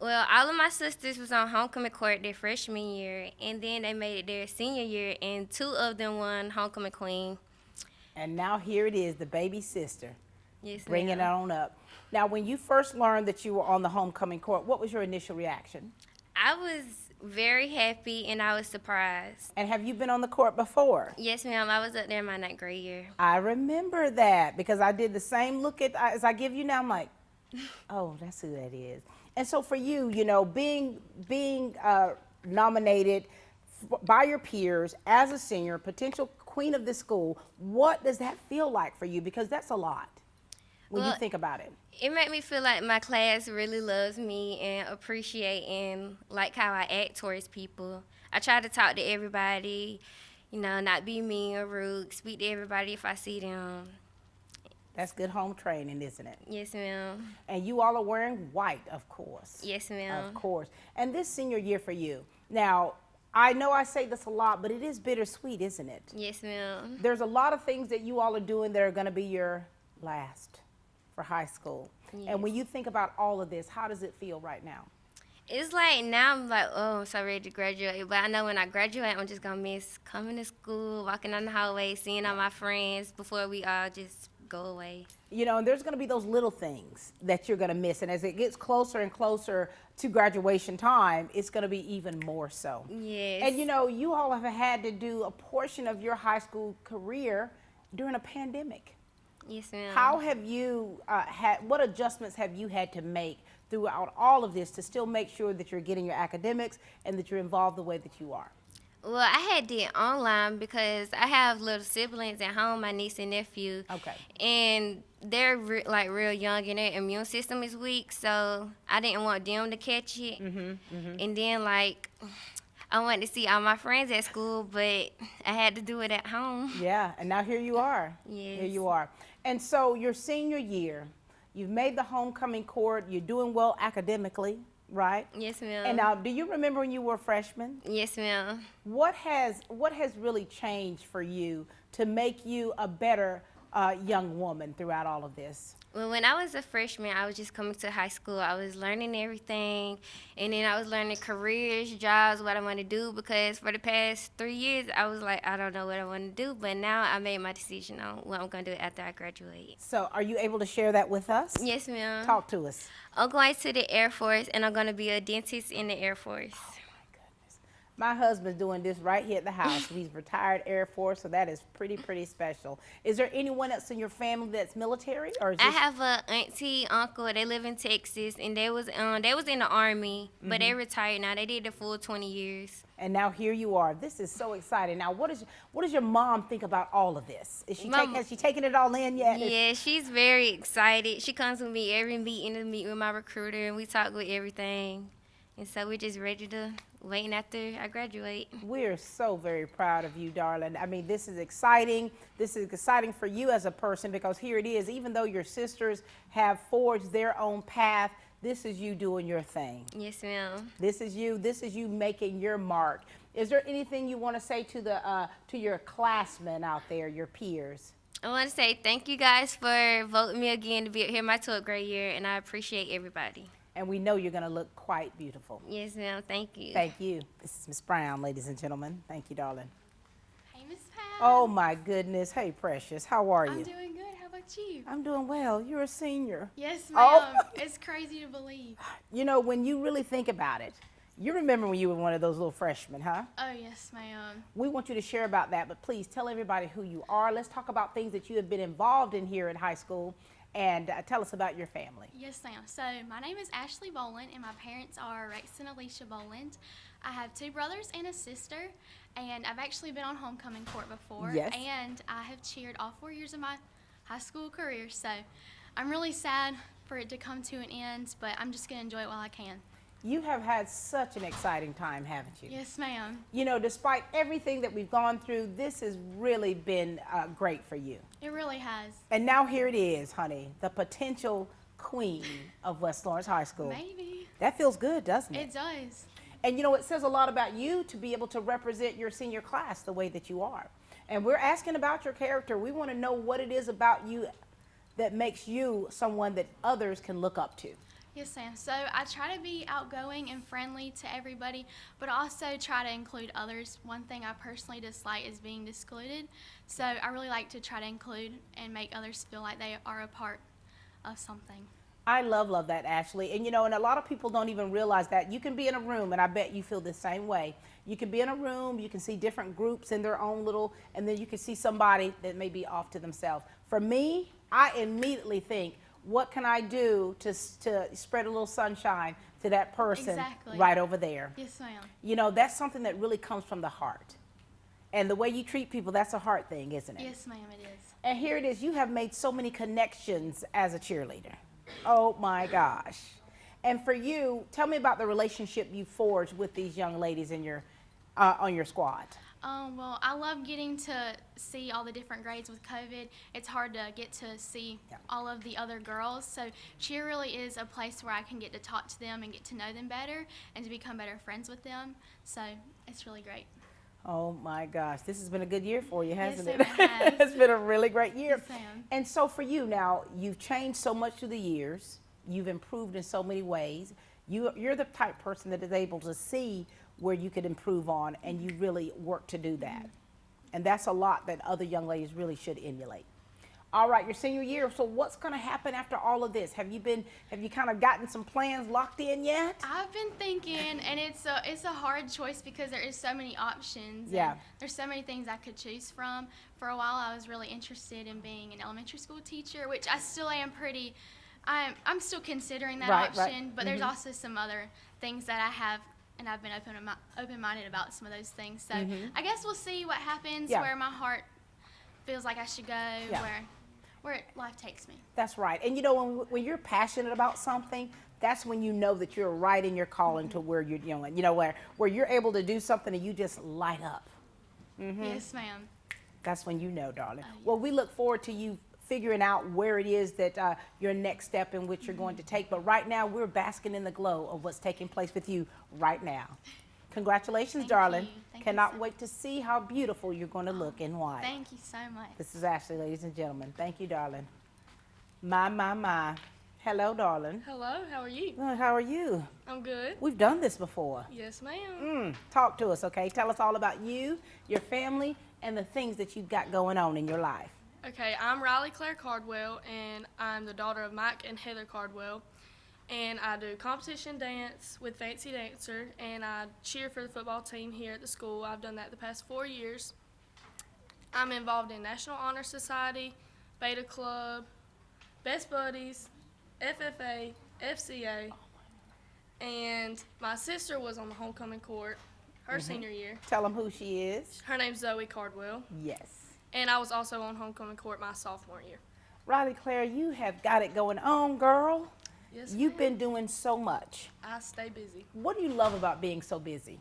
Well, all of my sisters was on homecoming court their freshman year, and then they made it their senior year, and 2 of them won homecoming queen. And now here it is, the baby sister. Yes, ma'am. Bringing it on up. Now, when you first learned that you were on the homecoming court, what was your initial reaction? I was very happy, and I was surprised. And have you been on the court before? Yes, ma'am. I was up there in my 9th grade year. I remember that because I did the same look as I give you now. I'm like, oh, that's who that is. And so for you, you know, being nominated by your peers as a senior, potential queen of this school. What does that feel like for you? Because that's a lot when you think about it. It made me feel like my class really loves me and appreciate and like how I act towards people. I try to talk to everybody, you know, not be mean or rude, speak to everybody if I see them. That's good home training, isn't it? Yes, ma'am. And you all are wearing white, of course. Yes, ma'am. Of course. And this senior year for you. Now, I know I say this a lot, but it is bittersweet, isn't it? Yes, ma'am. There's a lot of things that you all are doing that are going to be your last for high school. Yes. And when you think about all of this, how does it feel right now? It's like now I'm like, oh, I'm so ready to graduate. But I know when I graduate, I'm just going to miss coming to school, walking down the hallway, seeing all my friends before we all just go away. You know, and there's going to be those little things that you're going to miss. And as it gets closer and closer to graduation time, it's going to be even more so. Yes. And, you know, you all have had to do a portion of your high school career during a pandemic. Yes, ma'am. How have you what adjustments have you had to make throughout all of this to still make sure that you're getting your academics and that you're involved the way that you are? Well, I had did online because I have little siblings at home, my niece and nephew. Okay. And they're like real young and their immune system is weak, so I didn't want them to catch it. And then like I wanted to see all my friends at school, but I had to do it at home. Yeah, and now here you are. Yes. Here you are. And so your senior year, you've made the homecoming court, you're doing well academically, right? Yes, ma'am. And now, do you remember when you were a freshman? Yes, ma'am. What has really changed for you to make you a better young woman throughout all of this? Well, when I was a freshman, I was just coming to high school. I was learning everything, and then I was learning careers, jobs, what I want to do, because for the past 3 years, I was like, I don't know what I want to do, but now I made my decision on what I'm going to do after I graduate. So are you able to share that with us? Yes, ma'am. Talk to us. I'm going to the Air Force, and I'm going to be a dentist in the Air Force. My husband's doing this right here at the house. He's retired Air Force, so that is pretty special. Is there anyone else in your family that's military, or is I this... have a auntie, uncle. They live in Texas, and they was in the Army, but they retired now. They did the full 20 years. And now here you are. This is so exciting. Now, what does your mom think about all of this? Has she taken it all in yet? Yeah, she's very excited. She comes with me every meeting to meet with my recruiter, and we talk with everything. And so we're just ready to wait after I graduate. We're so very proud of you, darling. I mean, this is exciting. This is exciting for you as a person, because here it is. Even though your sisters have forged their own path, this is you doing your thing. Yes, ma'am. This is you making your mark. Is there anything you want to say to your classmen out there, your peers? I want to say thank you guys for voting me again to be here my 12th grade year, and I appreciate everybody. And we know you're going to look quite beautiful. Yes, ma'am. Thank you. Thank you. This is Miss Brown, ladies and gentlemen. Thank you, darling. Hey, Miss Pat. Oh, my goodness. Hey, Precious. How are you? I'm doing good. How about you? I'm doing well. You're a senior. Yes, ma'am. Oh. It's crazy to believe. You know, when you really think about it, you remember when you were one of those little freshmen, huh? Oh, yes, ma'am. We want you to share about that, but please tell everybody who you are. Let's talk about things that you have been involved in here at high school, and tell us about your family. Yes, ma'am. So my name is Ansley Bolin, and my parents are Rex and Alicia Bolin. I have 2 brothers and a sister, and I've actually been on homecoming court before. Yes. And I have cheered all 4 years of my high school career, so I'm really sad for it to come to an end, but I'm just going to enjoy it while I can. You have had such an exciting time, haven't you? Yes, ma'am. You know, despite everything that we've gone through, this has really been great for you. It really has. And now here it is, honey, the potential queen of West Lawrence High School. Maybe. That feels good, doesn't it? It does. And you know, it says a lot about you to be able to represent your senior class the way that you are. And we're asking about your character. We want to know what it is about you that makes you someone that others can look up to. Yes, ma'am. So I try to be outgoing and friendly to everybody, but also try to include others. One thing I personally dislike is being excluded. So I really like to try to include and make others feel like they are a part of something. I love that, Ashley. And you know, and a lot of people don't even realize that. You can be in a room, and I bet you feel the same way. You can be in a room, you can see different groups in their own little, and then you can see somebody that may be off to themselves. For me, I immediately think, what can I do to spread a little sunshine, to that person Exactly. right over there. Yes, ma'am. You know, that's something that really comes from the heart. And the way you treat people, that's a heart thing, isn't it? Yes, ma'am, it is. And here it is, you have made so many connections as a cheerleader. Oh my gosh. And for you, tell me about the relationship you forged with these young ladies in your, on your squad. Well, I love getting to see all the different grades with COVID. It's hard to get to see all of the other girls. So cheer really is a place where I can get to talk to them and get to know them better and to become better friends with them. So it's really great. Oh my gosh, this has been a good year for you, hasn't Yes, it? it has. It's been a really great year. Yes, ma'am. And so for you now, you've changed so much through the years. You've improved in so many ways. You're the type of person that is able to see where you could improve on, and you really work to do that. And that's a lot that other young ladies really should emulate. All right, your senior year, so what's gonna happen after all of this? Have you kind of gotten some plans locked in yet? I've been thinking, and it's a hard choice because there is so many options. Yeah. And there's so many things I could choose from. For a while, I was really interested in being an elementary school teacher, which I still am pretty. I'm still considering that option, but there's also some other things that I have, and I've been open-minded about some of those things. So I guess we'll see what happens, where my heart feels like I should go, where life takes me. That's right. And you know, when you're passionate about something, that's when you know that you're right in your calling to where you're going. You know, where you're able to do something and you just light up. Yes, ma'am. That's when you know, darling. Well, we look forward to you figuring out where it is that your next step in which you're going to take. But right now, we're basking in the glow of what's taking place with you right now. Congratulations, darling. Cannot wait to see how beautiful you're going to look in white. Thank you so much. This is Ashley, ladies and gentlemen. Thank you, darling. My. Hello, darling. Hello, how are you? How are you? I'm good. We've done this before. Yes, ma'am. Talk to us, okay? Tell us all about you, your family, and the things that you've got going on in your life. Okay, I'm Riley Claire Cardwell, and I'm the daughter of Mike and Heather Cardwell. And I do competition dance with Fancy Dancer, and I cheer for the football team here at the school. I've done that the past 4 years. I'm involved in National Honor Society, Beta Club, Best Buddies, FFA, FCA, and my sister was on the homecoming court her senior year. Tell them who she is. Her name's Zoe Cardwell. Yes. And I was also on homecoming court my sophomore year. Riley Claire, you have got it going on, girl. Yes, You've been doing so much. I stay busy. What do you love about being so busy?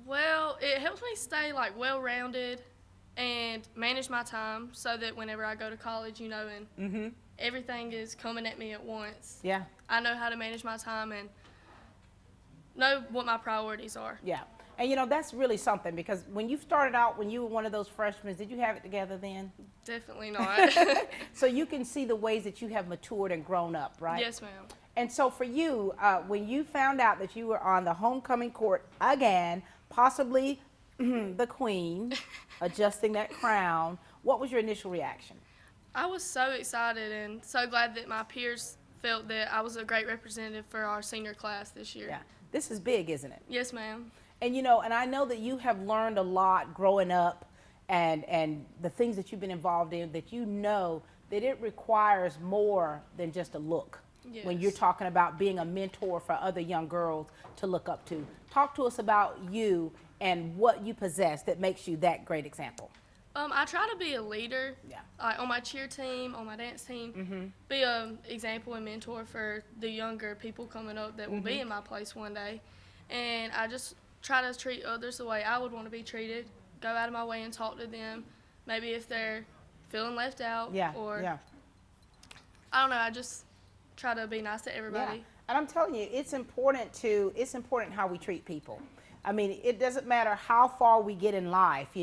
Well, it helps me stay well-rounded and manage my time so that whenever I go to college, and everything is coming at me at once. Yeah. I know how to manage my time and know what my priorities are. Yeah. And that's really something, because when you started out, when you were one of those freshmen, did you have it together then? Definitely not. So you can see the ways that you have matured and grown up, right? Yes, ma'am. And so for you, when you found out that you were on the homecoming court again, possibly the queen, adjusting that crown, what was your initial reaction? I was so excited and so glad that my peers felt that I was a great representative for our senior class this year. Yeah. This is big, isn't it? Yes, ma'am. And and I know that you have learned a lot growing up, and the things that you've been involved in, that that it requires more than just a look. Yes. When you're talking about being a mentor for other young girls to look up to. Talk to us about you and what you possess that makes you that great example. I try to be a leader, on my cheer team, on my dance team, be an example and mentor for the younger people coming up that will be in my place one day. And I just try to treat others the way I would want to be treated, go out of my way and talk to them, maybe if they're feeling left out I don't know, I just try to be nice to everybody. Yeah. And I'm telling you, it's important how we treat people. I mean, it doesn't matter how far we get in life,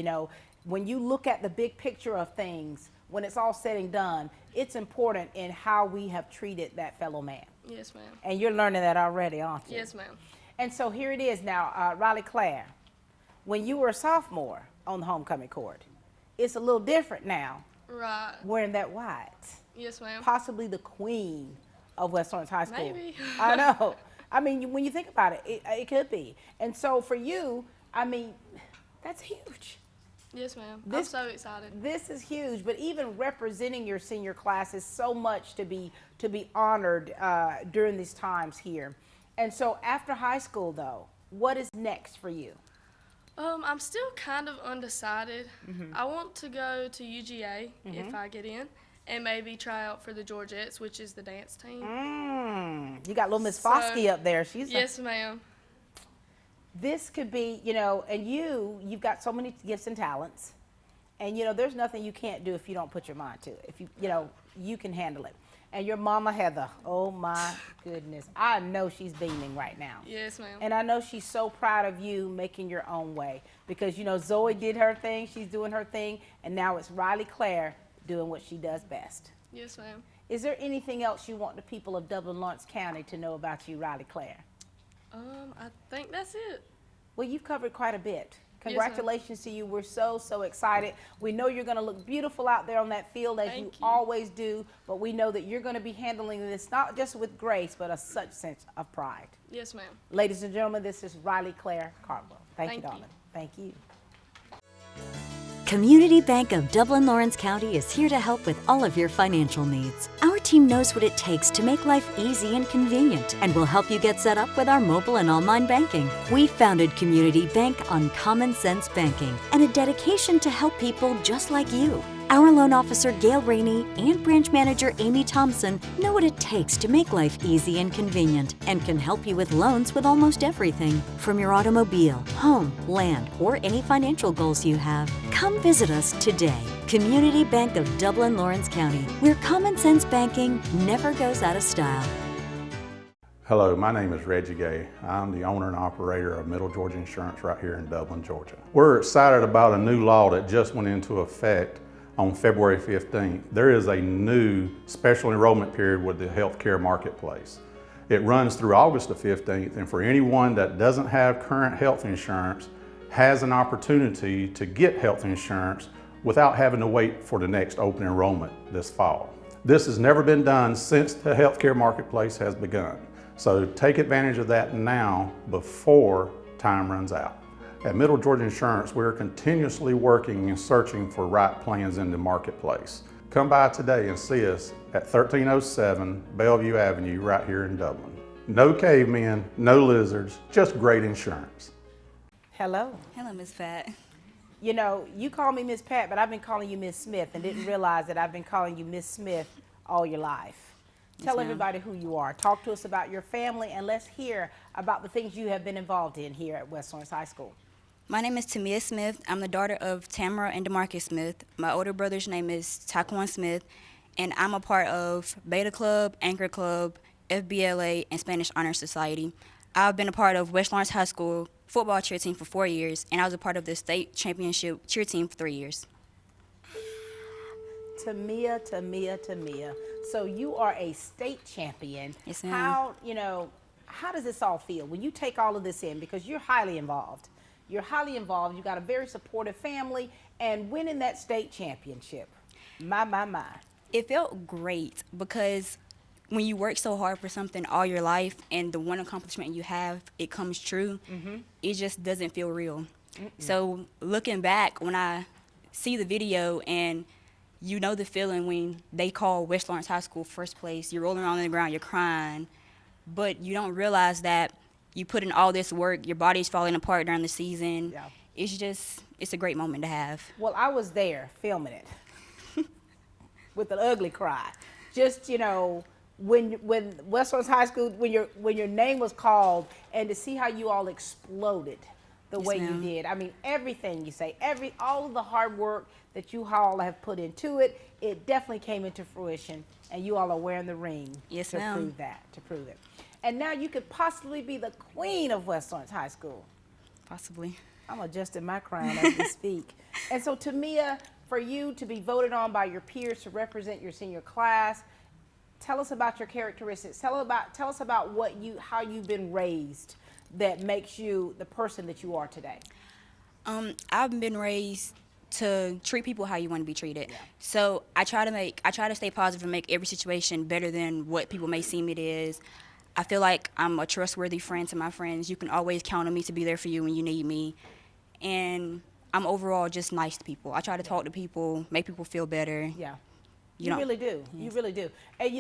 when you look at the big picture of things, when it's all said and done, it's important in how we have treated that fellow man. Yes, ma'am. And you're learning that already, aren't you? Yes, ma'am. And so here it is now, Riley Claire, when you were a sophomore on the homecoming court, it's a little different now. Right. Wearing that white. Yes, ma'am. Possibly the queen of West Orange High School. Maybe. I know. I mean, when you think about it, it could be. And so for you, I mean, that's huge. Yes, ma'am. I'm so excited. This is huge, but even representing your senior class is so much to be honored during these times here. And so after high school, though, what is next for you? I'm still kind of undecided. I want to go to UGA if I get in, and maybe try out for the Georgettes, which is the dance team. You got little Miss Foskey up there. She's yes, ma'am. This could be, you know, and you've got so many gifts and talents, and you know, there's nothing you can't do if you don't put your mind to it. If you know, you can handle it. And your mama Heather, oh my goodness, I know she's beaming right now. Yes, ma'am. And I know she's so proud of you making your own way, because you know Zoe did her thing, she's doing her thing, and now it's Riley Claire doing what she does best. Yes, ma'am. Is there anything else you want the people of Dublin Lawrence County to know about you, Riley Claire? I think that's it. Well, you've covered quite a bit. Yes, Congratulations to you. We're so excited. We know you're going to look beautiful out there on that field as you always do, but we know that you're going to be handling this not just with grace, but a such sense of pride. Yes, ma'am. Ladies and gentlemen, this is Riley Claire Cardwell. Thank you, darling. Thank you. Community Bank of Dublin Lawrence County is here to help with all of your financial needs. Our team knows what it takes to make life easy and convenient, and will help you get set up with our mobile and online banking. We founded Community Bank on common sense banking and a dedication to help people just like you. Our loan officer Gail Rainey and branch manager Amy Thompson know what it takes to make life easy and convenient, and can help you with loans with almost everything, from your automobile, home, land, or any financial goals you have. Come visit us today. Community Bank of Dublin Lawrence County, where common sense banking never goes out of style. Hello, my name is Reggie Gay. I'm the owner and operator of Middle Georgia Insurance right here in Dublin, Georgia. We're excited about a new law that just went into effect on February 15th. There is a new special enrollment period with the healthcare marketplace. It runs through August the 15th, and for anyone that doesn't have current health insurance has an opportunity to get health insurance without having to wait for the next open enrollment this fall. This has never been done since the healthcare marketplace has begun. So take advantage of that now before time runs out. At Middle Georgia Insurance, we're continuously working and searching for right plans in the marketplace. Come by today and see us at 1307 Bellevue Avenue right here in Dublin. No cavemen, no lizards, just great insurance. Hello. Hello, Miss Pat. You know, you call me Miss Pat, but I've been calling you Miss Smith and didn't realize that I've been calling you Miss Smith all your life. Tell everybody who you are. Talk to us about your family, and let's hear about the things you have been involved in here at West Lawrence High School. My name is Tamiya Smith. I'm the daughter of Tamara and DeMarcus Smith. My older brother's name is Taquan Smith, and I'm a part of Beta Club, Anchor Club, FBLA, and Spanish Honor Society. I've been a part of West Lawrence High School football cheer team for 4 years, and I was a part of the state championship cheer team for 3 years. Tamiya. So you are a state champion. Yes, ma'am. How does this all feel when you take all of this in? Because you're highly involved. You're highly involved. You got a very supportive family, and winning that state championship. My. It felt great because when you work so hard for something all your life and the one accomplishment you have, it comes true, it just doesn't feel real. So looking back, when I see the video and you know the feeling when they call West Lawrence High School first place, you're rolling around on the ground, you're crying, but you don't realize that you put in all this work, your body's falling apart during the season. Yeah. It's a great moment to have. Well, I was there filming it with an ugly cry. Just, when West Lawrence High School, when your name was called, and to see how you all exploded the way you did. I mean, everything you say, all of the hard work that you all have put into it, it definitely came into fruition, and you all are wearing the ring to prove it. And now you could possibly be the queen of West Lawrence High School. Possibly. I'm adjusting my crown as we speak. And so, Tamiya, for you to be voted on by your peers to represent your senior class, tell us about your characteristics. Tell us about how you've been raised that makes you the person that you are today. I've been raised to treat people how you want to be treated. Yeah. So I try to stay positive and make every situation better than what people may seem it is. I feel like I'm a trustworthy friend to my friends. You can always count on me to be there for you when you need me. And I'm overall just nice to people. I try to talk to people, make people feel better. Yeah. You really do. Yes. You really do. And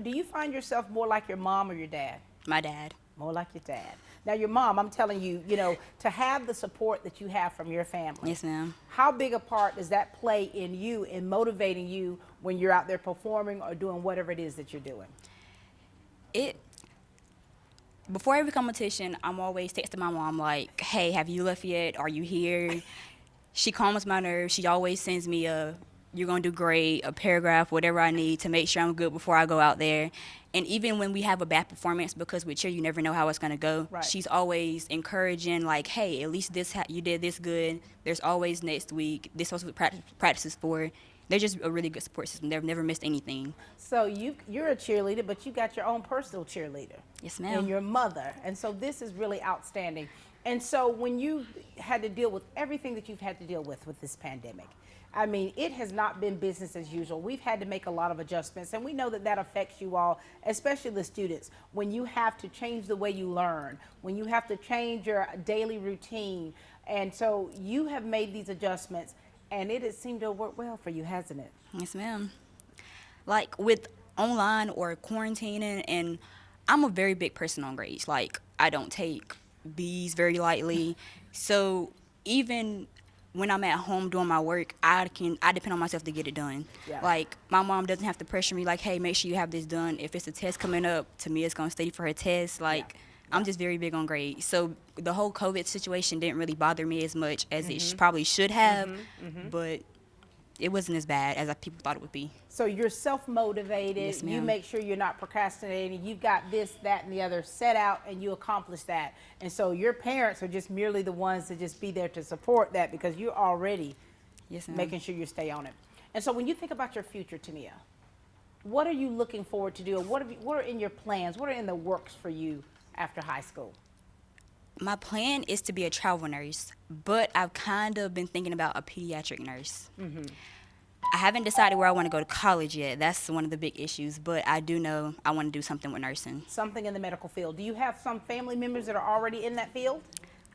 do you find yourself more like your mom or your dad? My dad. More like your dad. Now, your mom, I'm telling you, you know, to have the support that you have from your family. Yes, ma'am. How big a part does that play in you, in motivating you when you're out there performing or doing whatever it is that you're doing? Before every competition, I'm always texting my mom like, hey, have you left yet? Are you here? She calms my nerves. She always sends me you're going to do great, a paragraph, whatever I need to make sure I'm good before I go out there. And even when we have a bad performance, because with cheer, you never know how it's going to go, right. She's always encouraging, like, hey, at least you did this good. There's always next week. This is what practices for. They're just a really good support system. They've never missed anything. So you're a cheerleader, but you got your own personal cheerleader. Yes, ma'am. And your mother. And so this is really outstanding. And so when you had to deal with everything that you've had to deal with this pandemic, I mean, it has not been business as usual. We've had to make a lot of adjustments, and we know that that affects you all, especially the students. When you have to change the way you learn, when you have to change your daily routine. And so you have made these adjustments, and it has seemed to work well for you, hasn't it? Yes, ma'am. Like with online or quarantining, and I'm a very big person on grades. Like, I don't take B's very lightly. So even when I'm at home doing my work, I depend on myself to get it done. Yeah. Like, my mom doesn't have to pressure me like, hey, make sure you have this done. If it's a test coming up, Tamiya's going to study for her test. Like, I'm just very big on grades. So the whole COVID situation didn't really bother me as much as it probably should have, but it wasn't as bad as people thought it would be. So you're self-motivated. Yes, ma'am. You make sure you're not procrastinating. You've got this, that, and the other set out, and you accomplish that. And so your parents are just merely the ones to just be there to support that, because you're already making sure you stay on it. And so when you think about your future, Tamiya, what are you looking forward to do? What are in your plans? What are in the works for you after high school? My plan is to be a travel nurse, but I've kind of been thinking about a pediatric nurse. I haven't decided where I want to go to college yet. That's one of the big issues, but I do know I want to do something with nursing. Something in the medical field. Do you have some family members that are already in that field?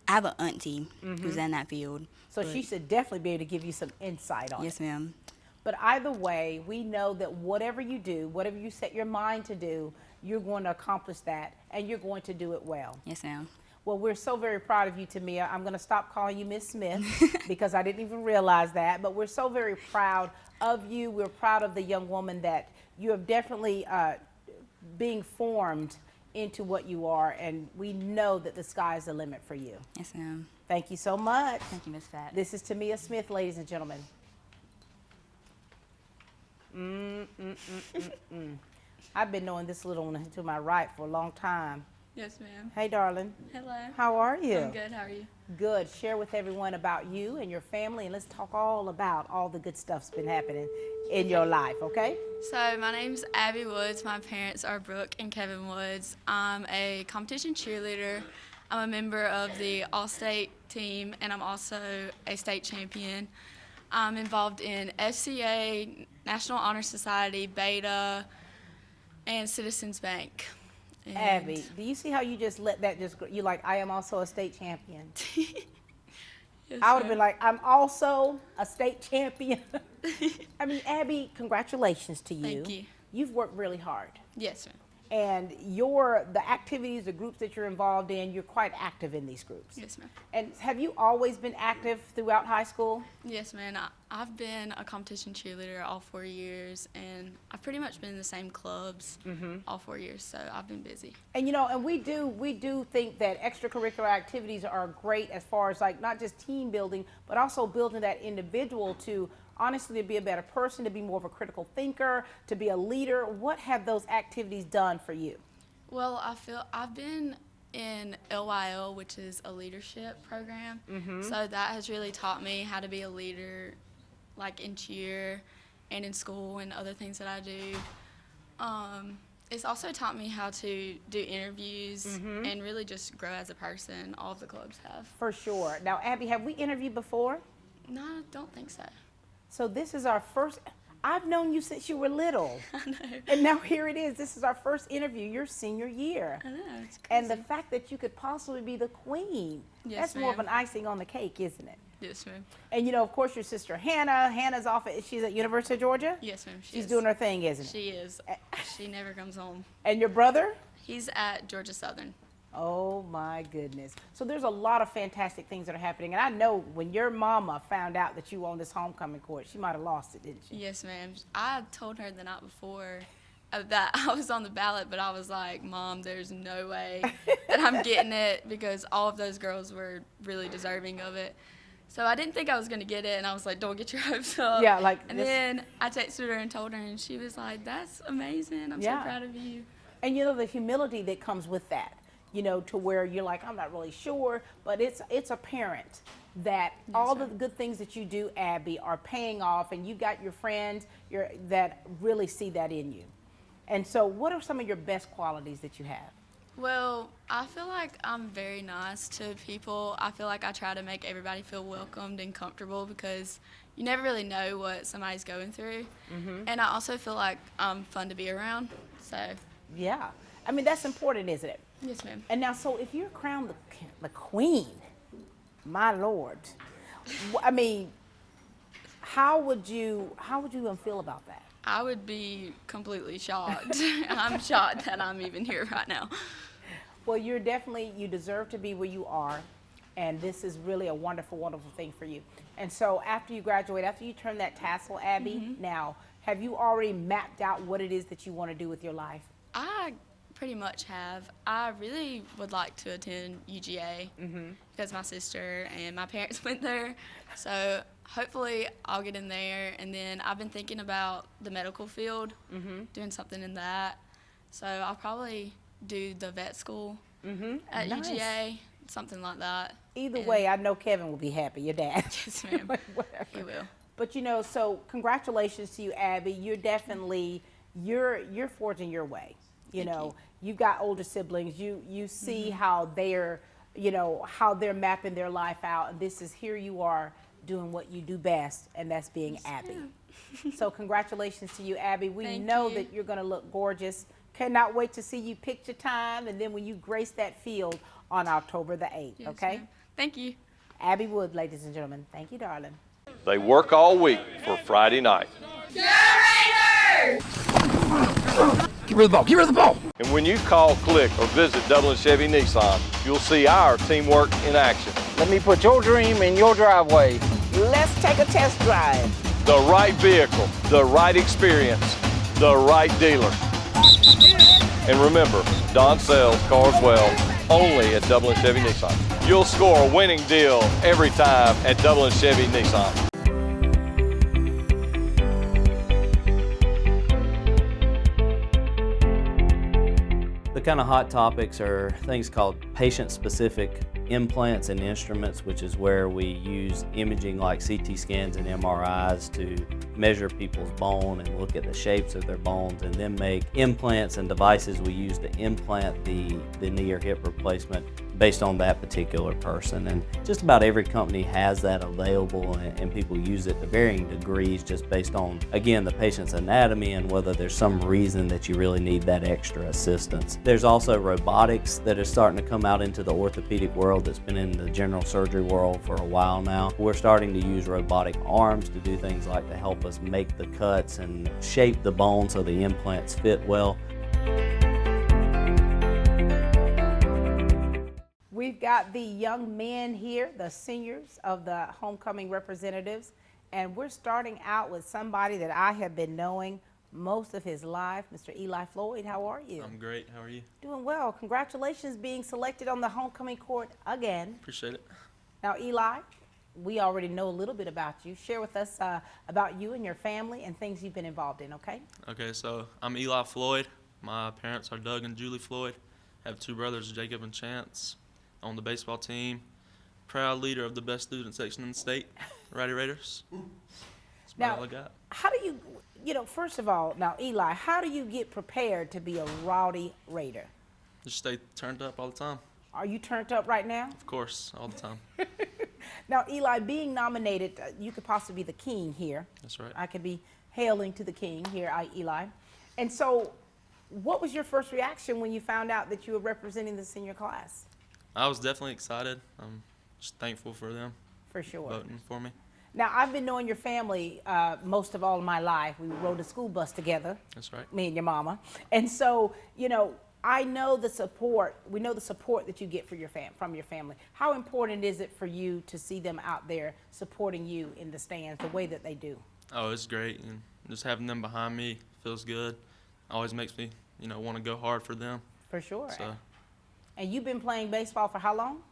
I have an auntie who's in that field. So she should definitely be able to give you some insight on it. Yes, ma'am. But either way, we know that whatever you do, whatever you set your mind to do, you're going to accomplish that, and you're going to do it well. Yes, ma'am. Well, we're so very proud of you, Tamiya. I'm going to stop calling you Miss Smith because I didn't even realize that. But we're so very proud of you. We're proud of the young woman that you have definitely being formed into what you are. And we know that the sky is the limit for you. Yes, ma'am. Thank you so much. Thank you, Miss Fat. This is Tamiya Smith, ladies and gentlemen. I've been knowing this little one to my right for a long time. Yes, ma'am. Hey, darling. Hello. How are you? I'm good. How are you? Good. Share with everyone about you and your family, and let's talk all about all the good stuff's been happening in your life, okay? So my name's Abby Woods. My parents are Brooke and Kevin Woods. I'm a competition cheerleader. I'm a member of the All-State team, and I'm also a state champion. I'm involved in FCA, National Honor Society, Beta, and Citizens Bank. And Abby, do you see how you just let that just go? You're like, I am also a state champion. Yes, I would have been like, I'm also a state champion. I mean, Abby, congratulations to you. Thank you. You've worked really hard. Yes, ma'am. And the activities, the groups that you're involved in, you're quite active in these groups. Yes, ma'am. And have you always been active throughout high school? Yes, ma'am. I've been a competition cheerleader all 4 years, and I've pretty much been in the same clubs all 4 years, so I've been busy. And you know, and we do think that extracurricular activities are great as far as like not just team building, but also building that individual to honestly to be a better person, to be more of a critical thinker, to be a leader. What have those activities done for you? Well, I've been in LYL, which is a leadership program. So that has really taught me how to be a leader, like in cheer and in school and other things that I do. It's also taught me how to do interviews and really just grow as a person. All of the clubs have. For sure. Now, Abby, have we interviewed before? No, I don't think so. So this is our first. I've known you since you were little. I know. And now here it is. This is our first interview, your senior year. I know, it's crazy. And the fact that you could possibly be the queen, Yes, that's more of ma'am. an icing on the cake, isn't it? Yes, ma'am. And you know, of course, your sister Hannah's off she's at University of Georgia? Yes, ma'am. She's doing her thing, isn't it? She is. She never comes home. And your brother? He's at Georgia Southern. Oh my goodness. So there's a lot of fantastic things that are happening. And I know when your mama found out that you were on this homecoming court, she might have lost it, didn't she? Yes, ma'am. I told her the night before that I was on the ballot, but I was like, Mom, there's no way that I'm getting it because all of those girls were really deserving of it. So I didn't think I was going to get it, and I was like, don't get your hopes up. Yeah, like and then I texted her and told her, and she was like, that's amazing. I'm so proud of you. And you know, the humility that comes with that, you know, to where you're like, I'm not really sure, but it's apparent that all the good things that you do, Abby, are paying off, and you got your friends that really see that in you. And so what are some of your best qualities that you have? Well, I feel like I'm very nice to people. I feel like I try to make everybody feel welcomed and comfortable because you never really know what somebody's going through. And I also feel like I'm fun to be around. So yeah, I mean, that's important, isn't it? Yes, ma'am. And now, so if you're crowned the queen, my Lord, I mean, how would you even feel about that? I would be completely shocked. I'm shocked that I'm even here right now. Well, you deserve to be where you are, and this is really a wonderful, wonderful thing for you. And so after you graduate, after you turn that tassel, Abby, now, have you already mapped out what it is that you want to do with your life? I pretty much have. I really would like to attend UGA because my sister and my parents went there. So hopefully I'll get in there. And then I've been thinking about the medical field, doing something in that. So I'll probably do the vet school at UGA, something like that. Either way, I know Kevin will be happy, your dad. Yes, ma'am. He will. But you know, so congratulations to you, Abby. You're definitely, you're forging your way. You know, you've got older siblings. You see how they're, you know, how they're mapping their life out. And here you are doing what you do best, and that's being Abby. So congratulations to you, Abby. We know that you're going to look gorgeous. Cannot wait to see you pick your time, and then when you grace that field on October the 8th, Yes, okay? ma'am. Thank you. Abby Wood, ladies and gentlemen. Thank you, darling. They work all week for Friday night. Give her the ball. Give her the ball. And when you call, click, or visit Dublin Chevy Nissan, you'll see our teamwork in action. Let me put your dream in your driveway. Let's take a test drive. The right vehicle, the right experience, the right dealer. And remember, Don sells cars well only at Dublin Chevy Nissan. You'll score a winning deal every time at Dublin Chevy Nissan. The kind of hot topics are things called patient-specific implants and instruments, which is where we use imaging like CT scans and MRIs to measure people's bone and look at the shapes of their bones, and then make implants and devices we use to implant the knee or hip replacement based on that particular person. And just about every company has that available, and people use it to varying degrees just based on, again, the patient's anatomy and whether there's some reason that you really need that extra assistance. There's also robotics that is starting to come out into the orthopedic world that's been in the general surgery world for a while now. We're starting to use robotic arms to do things like to help us make the cuts and shape the bone so the implants fit well. We've got the young men here, the seniors of the homecoming representatives, and we're starting out with somebody that I have been knowing most of his life, Mr. Eli Floyd. How are you? I'm great. How are you? Doing well. Congratulations being selected on the homecoming court again. Appreciate it. Now, Eli, we already know a little bit about you. Share with us about you and your family and things you've been involved in, okay? Okay, so I'm Eli Floyd. My parents are Doug and Julie Floyd. I have two brothers, Jacob and Chance. On the baseball team, proud leader of the best student section in the state, Rowdy Raiders. That's about all I got. How do you know, first of all, now Eli, how do you get prepared to be a Rowdy Raider? Just stay turned up all the time. Are you turned up right now? Of course, all the time. Now, Eli, being nominated, you could possibly be the king here. That's right. I could be hailing to the king here, Eli. And so, what was your first reaction when you found out that you were representing the senior class? I was definitely excited. I'm just thankful for them. For sure. Voting for me. Now, I've been knowing your family most of all of my life. We rode the school bus together. That's right. Me and your mama. And so, you know, I know the support. We know the support that you get from your family. How important is it for you to see them out there supporting you in the stands the way that they do? Oh, it's great, and just having them behind me feels good. Always makes me, want to go hard for them. For sure. So, and you've been playing baseball for how long?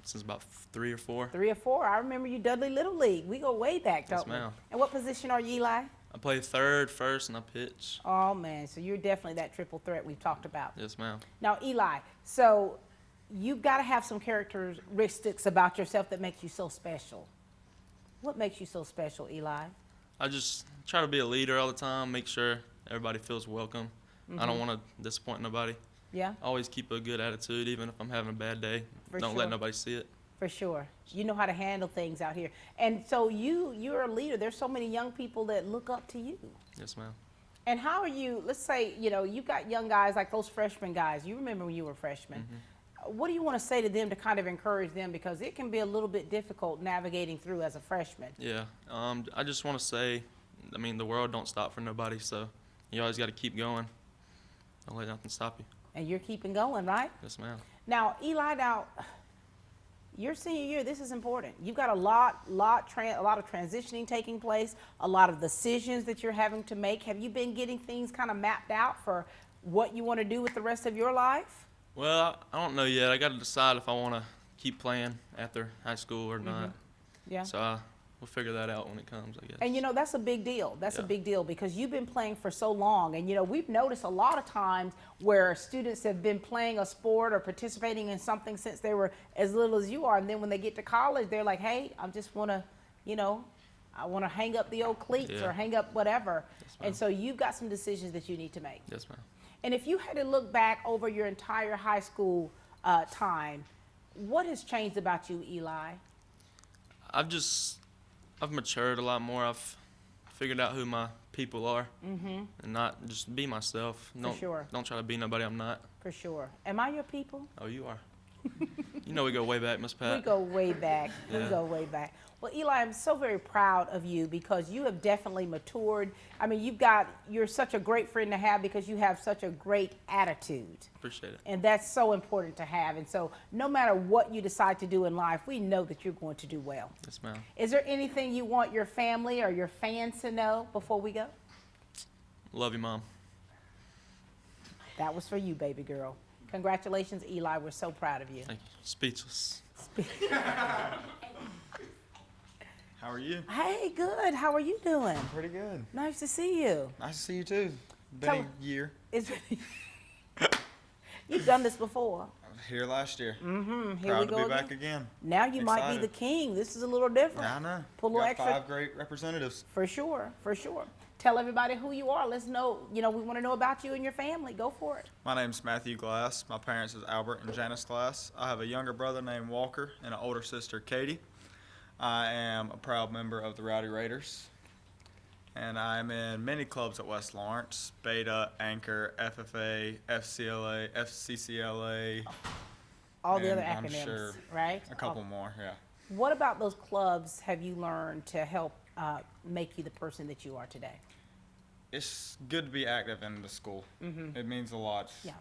Since about 3 or 4. 3 or 4. I remember you Dudley Little League. We go way back, don't Yes, ma'am. we? And what position are you, Eli? I play third, first, and I pitch. Oh, man. So you're definitely that triple threat we've talked about. Yes, ma'am. Now, Eli, so you've got to have some characteristics about yourself that makes you so special. What makes you so special, Eli? I just try to be a leader all the time, make sure everybody feels welcome. I don't want to disappoint nobody. Yeah? Always keep a good attitude, even if I'm having a bad day. For Don't sure. let nobody see it. For sure. You know how to handle things out here. And so you're a leader. There's so many young people that look up to you. Yes, ma'am. And how are you, let's say, you've got young guys like those freshman guys. You remember when you were freshmen. What do you want to say to them to kind of encourage them? Because it can be a little bit difficult navigating through as a freshman. Yeah. I just want to say, the world don't stop for nobody, so you always got to keep going. Don't let nothing stop you. And you're keeping going, right? Yes, ma'am. Now, Eli, your senior year, this is important. You've got a lot of transitioning taking place, a lot of decisions that you're having to make. Have you been getting things kind of mapped out for what you want to do with the rest of your life? Well, I don't know yet. I got to decide if I want to keep playing after high school or not. Yeah. So we'll figure that out when it comes, I guess. And that's a big deal. That's a big deal because you've been playing for so long. And we've noticed a lot of times where students have been playing a sport or participating in something since they were as little as you are. And then when they get to college, they're like, hey, I just want to, I want to hang up the old cleats or hang up whatever. Yes, and so you've got some decisions that you need to make. Yes, ma'am. And if you had to look back over your entire high school time, what has changed about you, Eli? I've matured a lot more. I've figured out who my people are and not just be myself. Don't try to be nobody I'm not. For sure. Am I your people? Oh, you are. We go way back, Miss Pat. We go way back. Yeah. We go way back. Well, Eli, I'm so very proud of you because you have definitely matured. You're such a great friend to have because you have such a great attitude. Appreciate it. And that's so important to have. And so no matter what you decide to do in life, we know that you're going to do well. Yes, ma'am. Is there anything you want your family or your fans to know before we go? Love you, Mom. That was for you, baby girl. Congratulations, Eli. We're so proud of you. Thank you. Speechless. How are you? Hey, good. How are you doing? Pretty good. Nice to see you. Nice to see you too. Been a year. You've done this before. I was here last year. Here Proud we go to be back again. Now you might be the king. This is a little different. Yeah, I know. Pull a little Got extra. 5 great representatives. For sure, for sure. Tell everybody who you are. Let's know. We want to know about you and your family. Go for it. My name's Matthew Glass. My parents is Albert and Janice Glass. I have a younger brother named Walker and an older sister, Katie. I am a proud member of the Rowdy Raiders. And I'm in many clubs at West Lawrence: Beta, Anchor, FFA, FCLA, FCCLA. All the other I'm acronyms, sure right? A couple more, yeah. What about those clubs have you learned to help make you the person that you are today? It's good to be active in the school. It means a lot. Yeah.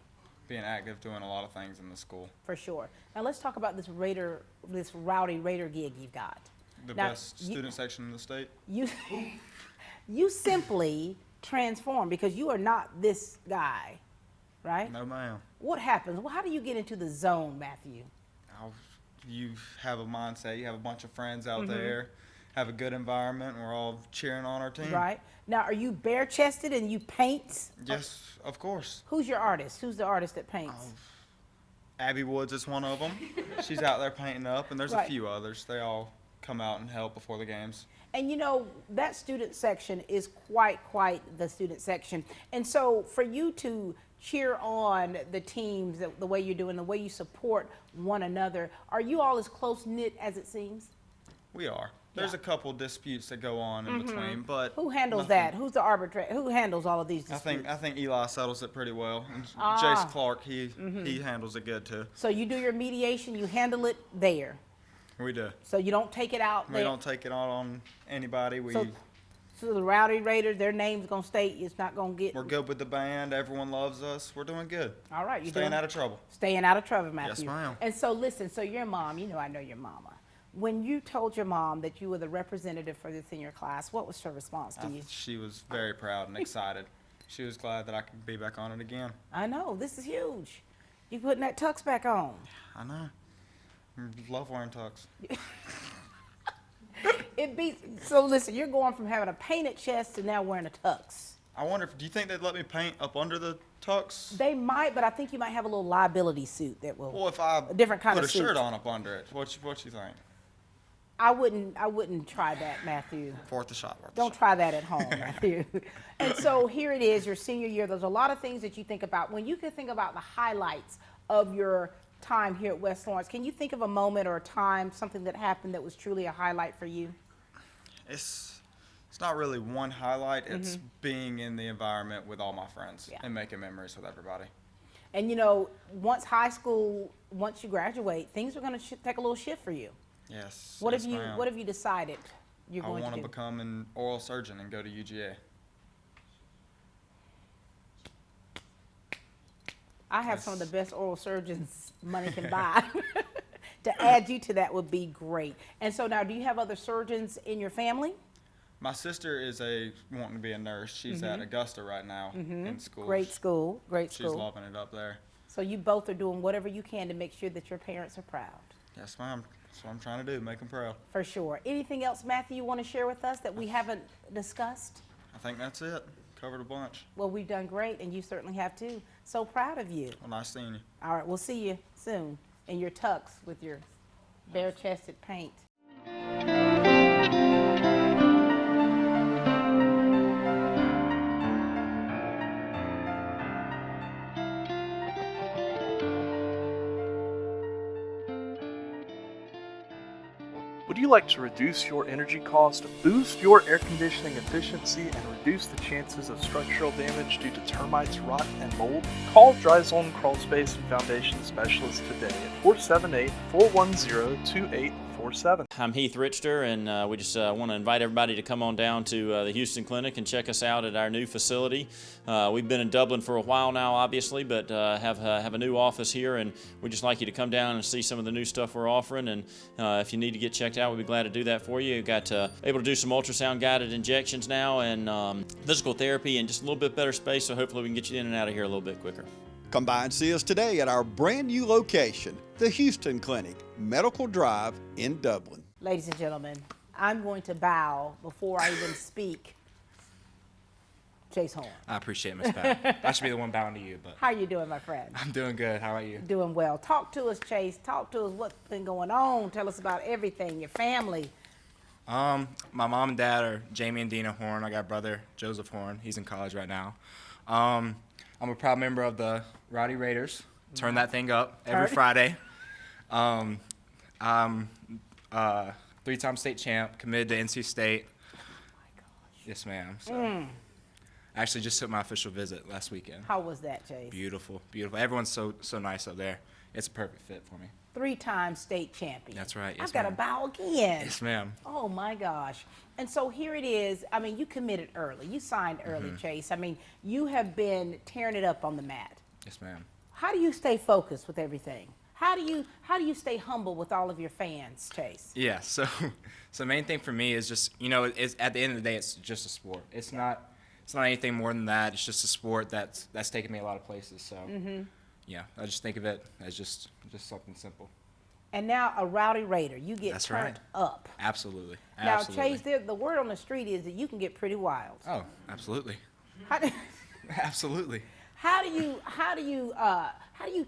Being active, doing a lot of things in the school. For sure. Now let's talk about this Rowdy Raider gig you've got. The now, best student section in the state. You simply transform because you are not this guy, right? No, ma'am. What happens? Well, how do you get into the zone, Matthew? You have a mindset. You have a bunch of friends out there. Have a good environment, and we're all cheering on our team. Right. Now, are you bare-chested and you paint? Yes, of course. Who's your artist? Who's the artist that paints? Abby Woods is one of them. She's out there painting up, and there's a few others. They all come out and help before the games. And that student section is quite the student section. And so for you to cheer on the teams the way you're doing, the way you support one another, are you all as close-knit as it seems? We are. There's a couple disputes that go on in between, but who handles that? Who's the arbitrator? Who handles all of these disputes? I think Eli settles it pretty well. And Jace Clark, he handles it good too. So you do your mediation, you handle it there. We do. So you don't take it out there. We don't take it out on anybody. So the Rowdy Raiders, their name's gonna stay. It's not gonna get. We're good with the band. Everyone loves us. We're doing good. All right, you're staying out of trouble. Staying out of trouble, Matthew. Yes, ma'am. And so listen, so your mom, I know your mama. When you told your mom that you were the representative for this in your class, what was her response to you? She was very proud and excited. She was glad that I could be back on it again. I know, this is huge. You putting that tux back on. I know. Love wearing tux. So listen, you're going from having a painted chest to now wearing a tux. I wonder, do you think they'd let me paint up under the tux? They might, but I think you might have a little liability suit that will. Well, if I a different kind put of a suit. shirt on up under it, what you think? I wouldn't try that, Matthew. Worth the shot. Don't try that at home, Matthew. And so here it is, your senior year. There's a lot of things that you think about. When you can think about the highlights of your time here at West Lawrence, can you think of a moment or a time, something that happened that was truly a highlight for you? It's not really one highlight. It's being in the environment with all my friends and making memories with everybody. And once high school, once you graduate, things are going to take a little shift for you. Yes. What have you decided you're going to do? I want to become an oral surgeon and go to UGA. I have some of the best oral surgeons money can buy. To add you to that would be great. And so now, do you have other surgeons in your family? My sister is wanting to be a nurse. She's at Augusta right now in school. Great school. She's loving it up there. So you both are doing whatever you can to make sure that your parents are proud. Yes, ma'am. That's what I'm trying to do, make them proud. For sure. Anything else, Matthew, you want to share with us that we haven't discussed? I think that's it. Covered a bunch. Well, we've done great, and you certainly have too. So proud of you. Well, nice seeing you. All right, we'll see you soon in your tux with your bare-chested paint. Would you like to reduce your energy cost, boost your air conditioning efficiency, and reduce the chances of structural damage due to termites, rot, and mold? Call Dry Zone Crawl Space and Foundation Specialist today at 478-410-2847. I'm Heath Richter, and we just want to invite everybody to come on down to the Houston Clinic and check us out at our new facility. We've been in Dublin for a while now, obviously, but have a new office here, and we'd just like you to come down and see some of the new stuff we're offering. And if you need to get checked out, we'd be glad to do that for you. We've got able to do some ultrasound guided injections now, and physical therapy, and just a little bit better space, so hopefully we can get you in and out of here a little bit quicker. Come by and see us today at our brand new location, the Houston Clinic, Medical Drive in Dublin. Ladies and gentlemen, I'm going to bow before I even speak. Chase Horn. I appreciate it, Miss Pat. I should be the one bowing to you, but. How you doing, my friend? I'm doing good. How about you? Doing well. Talk to us, Chase. Talk to us what's been going on. Tell us about everything, your family. My mom and dad are Jamie and Dina Horn. I got a brother, Joseph Horn. He's in college right now. I'm a proud member of the Rowdy Raiders. Turn that thing up every Friday. I'm 3-time state champ, committed to NC State. Oh my gosh. Yes, ma'am. So, I actually just took my official visit last weekend. How was that, Chase? Beautiful, beautiful. Everyone's so nice up there. It's a perfect fit for me. 3-time state champion. That's right. Yes, I've got to bow again. Yes, ma'am. Oh my gosh. And so here it is. I mean, you committed early. You signed early, Chase. I mean, you have been tearing it up on the mat. Yes, ma'am. How do you stay focused with everything? How do you stay humble with all of your fans, Chase? Yeah. So the main thing for me is just, it's, at the end of the day, it's just a sport. It's not anything more than that. It's just a sport that's taken me a lot of places. So yeah, I just think of it as just something simple. And now a Rowdy Raider, you get turned up. Absolutely. Now, Chase, the word on the street is that you can get pretty wild. Oh, absolutely. Absolutely. How do you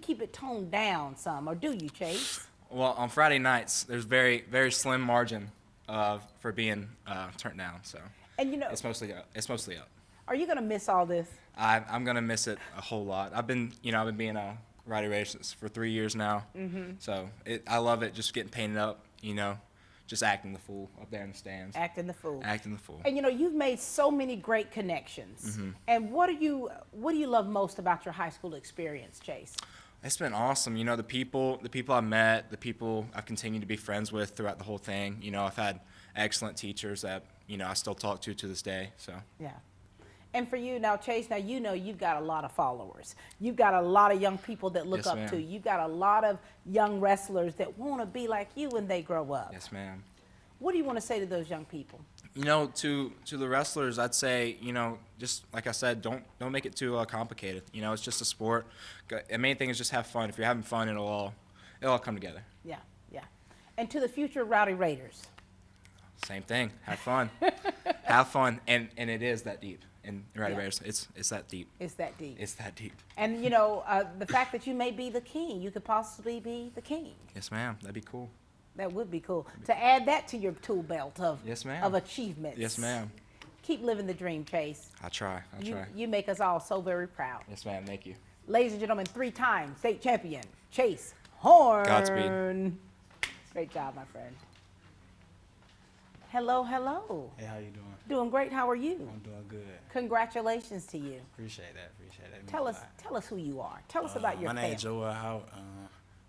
keep it toned down some, or do you, Chase? Well, on Friday nights, there's very, very slim margin for being turned down. So. And it's mostly up. Are you gonna miss all this? I'm gonna miss it a whole lot. I've been being a Rowdy Raider for 3 years now. So I love it, just getting painted up. Just acting the fool up there in the stands. Acting the fool. Acting the fool. And you've made so many great connections. And what do you love most about your high school experience, Chase? It's been awesome. The people I met, the people I've continued to be friends with throughout the whole thing. I've had excellent teachers that, I still talk to this day. So. Yeah. And for you now, Chase, now you've got a lot of followers. You've got a lot of young people that look Yes, up ma'am. to you. You've got a lot of young wrestlers that want to be like you when they grow up. Yes, ma'am. What do you want to say to those young people? To the wrestlers, I'd say, just like I said, don't make it too complicated. It's just a sport. The main thing is just have fun. If you're having fun, it'll all come together. Yeah, yeah. And to the future Rowdy Raiders. Same thing. Have fun. Have fun, and it is that deep. And Rowdy Raiders, it's that deep. It's that deep. It's that deep. And the fact that you may be the king, you could possibly be the king. Yes, ma'am. That'd be cool. That would be cool. To add that to your tool belt of Yes, ma'am. of achievements. Yes, ma'am. Keep living the dream, Chase. I try. You make us all so very proud. Yes, ma'am. Thank you. Ladies and gentlemen, 3-time state champion, Chase Horn. Godspeed. Great job, my friend. Hello, hello. Hey, how you doing? Doing great. How are you? I'm doing good. Congratulations to you. Appreciate that. Tell us who you are. Tell us about your family. My name is Joel Howell.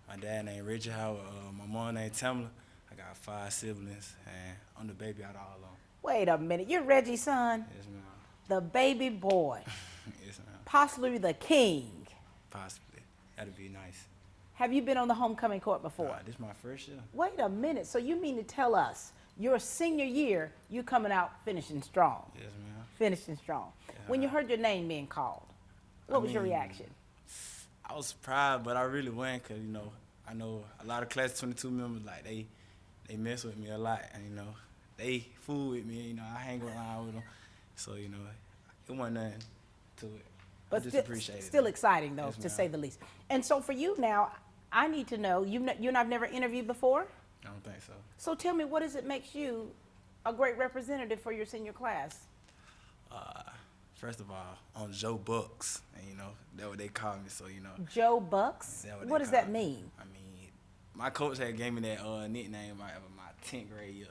My dad named Reggie Howell. My mom named Tamla. I got 5 siblings, and I'm the baby out of all of them. Wait a minute. You're Reggie's son? Yes, ma'am. The baby boy. Yes, ma'am. Possibly the king. Possibly. That'd be nice. Have you been on the homecoming court before? This is my first year. Wait a minute. So you mean to tell us your senior year, you coming out finishing strong? Yes, ma'am. Finishing strong. When you heard your name being called, what was your reaction? I was surprised, but I really wasn't, because, I know a lot of Class 22 members, like, they mess with me a lot, and, they fool with me, I hang around with them. So, it wasn't nothing to it. But I just appreciate it. Still exciting, though, Yes, to ma'am. say the least. And so for you now, I need to know, you and I've never interviewed before? I don't think so. So tell me, what is it makes you a great representative for your senior class? First of all, I'm Joe Bucks, and that's what they call me. So Joe Bucks? That's What they does call that me. mean? I mean, my coach had gave me that nickname my 10th grade year.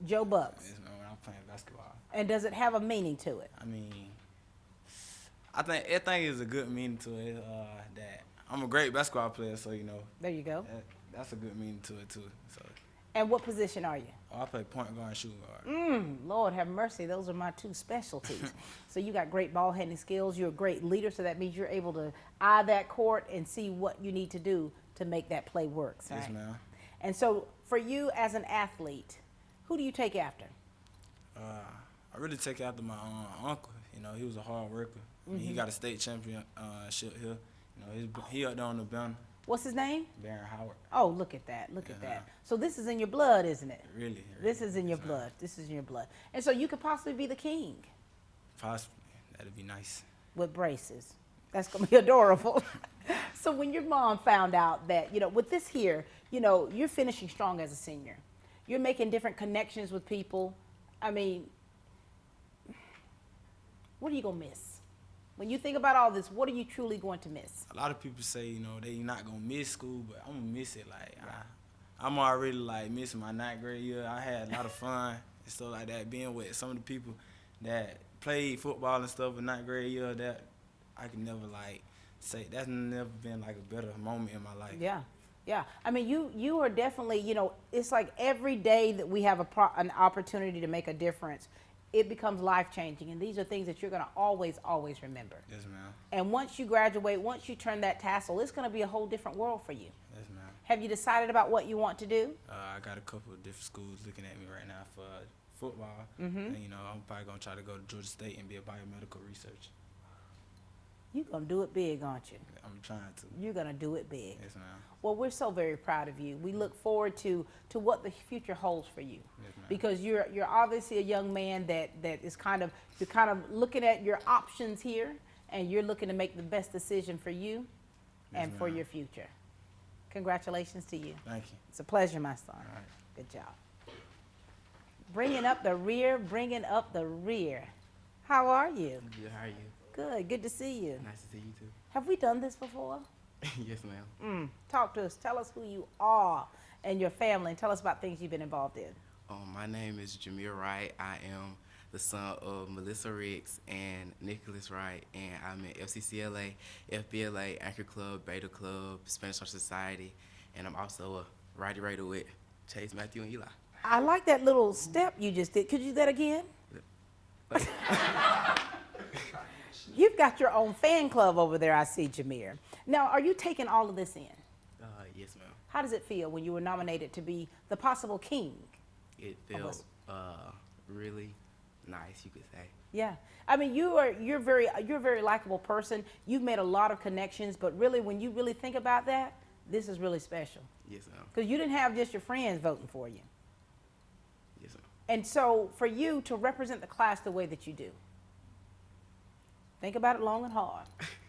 Joe Bucks. Yes, man, when I'm playing basketball. And does it have a meaning to it? I mean, I think everything is a good meaning to it. That I'm a great basketball player, so There you go. that's a good meaning to it too. So. And what position are you? I play point guard and shooting guard. Lord have mercy, those are my 2 specialties. So you got great ball handling skills, you're a great leader, so that means you're able to eye that court and see what you need to do to make that play work, right? Yes, ma'am. And so for you as an athlete, who do you take after? I really take after my uncle. He was a hard worker. He got a state championship here. He up there on the banner. What's his name? Baron Howard. Oh, look at that, look at that. So this is in your blood, isn't it? Really. This is in your blood, this is in your blood. And so you could possibly be the king. Possibly. That'd be nice. With braces. That's going to be adorable. So when your mom found out that, with this here, you're finishing strong as a senior. You're making different connections with people. I mean, what are you going to miss? When you think about all this, what are you truly going to miss? A lot of people say, they not going to miss school, but I'm going to miss it. Like, I'm already, missing my 9th grade year. I had a lot of fun and stuff like that, being with some of the people that played football and stuff in 9th grade year that I can never, say. That's never been, a better moment in my life. Yeah. Yeah. I mean, you are definitely, it's like every day that we have an opportunity to make a difference, it becomes life-changing. And these are things that you're going to always, always remember. Yes, ma'am. And once you graduate, once you turn that tassel, it's going to be a whole different world for you. Yes, ma'am. Have you decided about what you want to do? I got a couple of different schools looking at me right now for football. Mm-hmm. And, I'm probably going to try to go to Georgia State and be a biomedical researcher. You're going to do it big, aren't you? I'm trying to. You're going to do it big. Yes, ma'am. Well, we're so very proud of you. We look forward to what the future holds for you. Yes, ma'am. Because you're obviously a young man that is you're kind of looking at your options here, and you're looking to make the best decision for you and for your future. Congratulations to you. Thank you. It's a pleasure, my son. All right. Good job. Bringing up the rear, bringing up the rear. How are you? Good, how are you? Good, good to see you. Nice to see you too. Have we done this before? Yes, ma'am. Talk to us. Tell us who you are and your family, and tell us about things you've been involved in. My name is Jameer Wright. I am the son of Melissa Riggs and Nicholas Wright, and I'm in FCCLA, FBLA, Anchor Club, Beta Club, Spanish Art Society, and I'm also a Rowdy Raider with Chase, Matthew, and Eli. I like that little step you just did. Could you do that again? You've got your own fan club over there, I see, Jameer. Now, are you taking all of this in? Yes, ma'am. How does it feel when you were nominated to be the possible king? It feels really nice, you could say. Yeah, I mean, you're a very likable person. You've made a lot of connections, but really, when you really think about that, this is really special. Yes, ma'am. Because you didn't have just your friends voting for you. Yes, ma'am. And so, for you to represent the class the way that you do, think about it long and hard.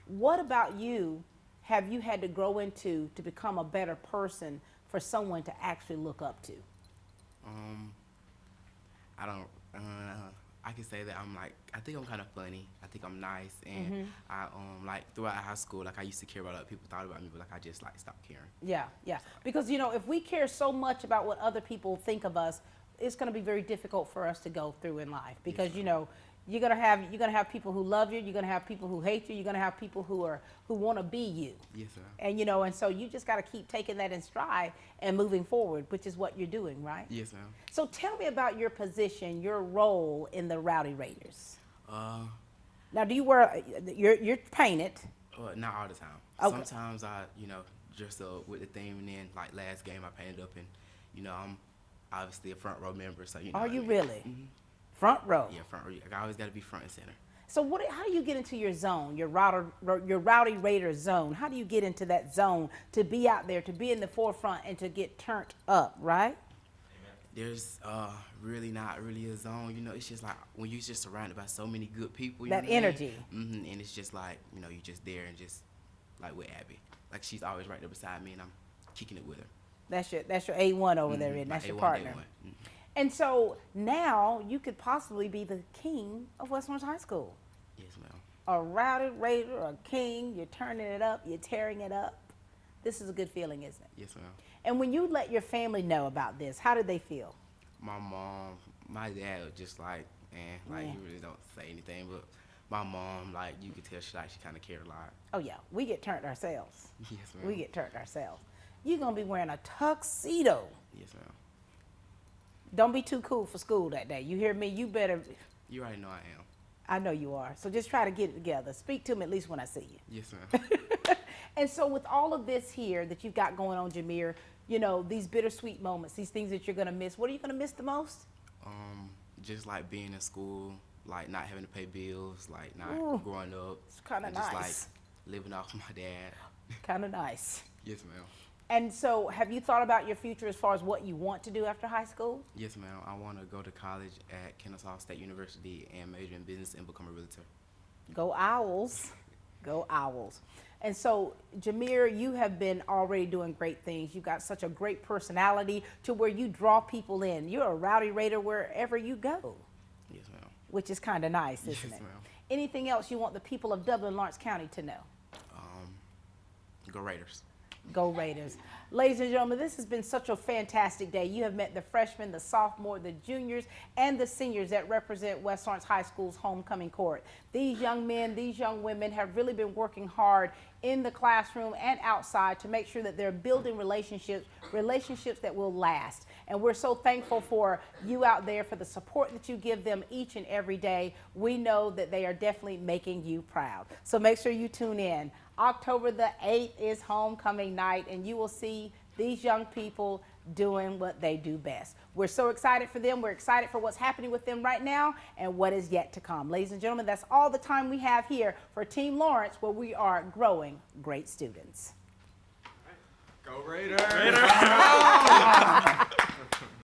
What about you have you had to grow into to become a better person for someone to actually look up to? I don't. I can say that I think I'm kind of funny. I think I'm nice, and I like throughout high school, like I used to care about what people thought about me, but like I just like stopped caring. Yeah, yeah. Because if we care so much about what other people think of us, it's going to be very difficult for us to go through in life. Because you're gonna have people who love you, you're gonna have people who hate you, you're gonna have people who want to be you. Yes, sir. And and so you just got to keep taking that in stride and moving forward, which is what you're doing, right? Yes, ma'am. So tell me about your position, your role in the Rowdy Raiders. Now, do you you're painted? Not all the time. Okay. Sometimes I dress up with the theme, and then like last game I painted up, and I'm obviously a front row member, so Are you really? Front row. Yeah, front row. I always got to be front and center. So how do you get into your zone, your Rowdy Raider zone? How do you get into that zone to be out there, to be in the forefront, and to get turned up, right? There's really not really a zone. It's just like when you're just surrounded by so many good people. That energy. And it's just like, you're just there and just like with Abby. Like she's always right there beside me, and I'm kicking it with her. That's your A1 over there, and that's your partner. And so now you could possibly be the king of West Orange High School. Yes, ma'am. A Rowdy Raider, a king, you're turning it up, you're tearing it up. This is a good feeling, isn't it? Yes, ma'am. And when you let your family know about this, how did they feel? My mom, my dad was just like, he really don't say anything, but my mom, like, you could tell she kind of cared a lot. Oh yeah, we get turned ourselves. Yes, ma'am. We get turned ourselves. You're gonna be wearing a tuxedo. Yes, ma'am. Don't be too cool for school that day. You hear me? You better. You already know I am. I know you are. So just try to get it together. Speak to me at least when I see you. Yes, ma'am. And so with all of this here that you've got going on, Jameer, these bittersweet moments, these things that you're going to miss, what are you going to miss the most? Just like being in school, like not having to pay bills, like not growing up. It's kind of nice. Just like living off my dad. Kind of nice. Yes, ma'am. And so have you thought about your future as far as what you want to do after high school? Yes, ma'am. I want to go to college at Kennesaw State University and major in business and become a realtor. Go Owls. Go Owls. And so, Jameer, you have been already doing great things. You've got such a great personality to where you draw people in. You're a Rowdy Raider wherever you go. Yes, ma'am. Which is kind of nice, isn't it? Yes, ma'am. Anything else you want the people of Dublin, Lawrence County to know? Go Raiders. Go Raiders. Ladies and gentlemen, this has been such a fantastic day. You have met the freshmen, the sophomore, the juniors, and the seniors that represent West Orange High School's homecoming court. These young men, these young women have really been working hard in the classroom and outside to make sure that they're building relationships that will last. And we're so thankful for you out there, for the support that you give them each and every day. We know that they are definitely making you proud. So make sure you tune in. October the 8th is homecoming night, and you will see these young people doing what they do best. We're so excited for them. We're excited for what's happening with them right now and what is yet to come. Ladies and gentlemen, that's all the time we have here for Team Lawrence, where we are growing great students. Go Raiders!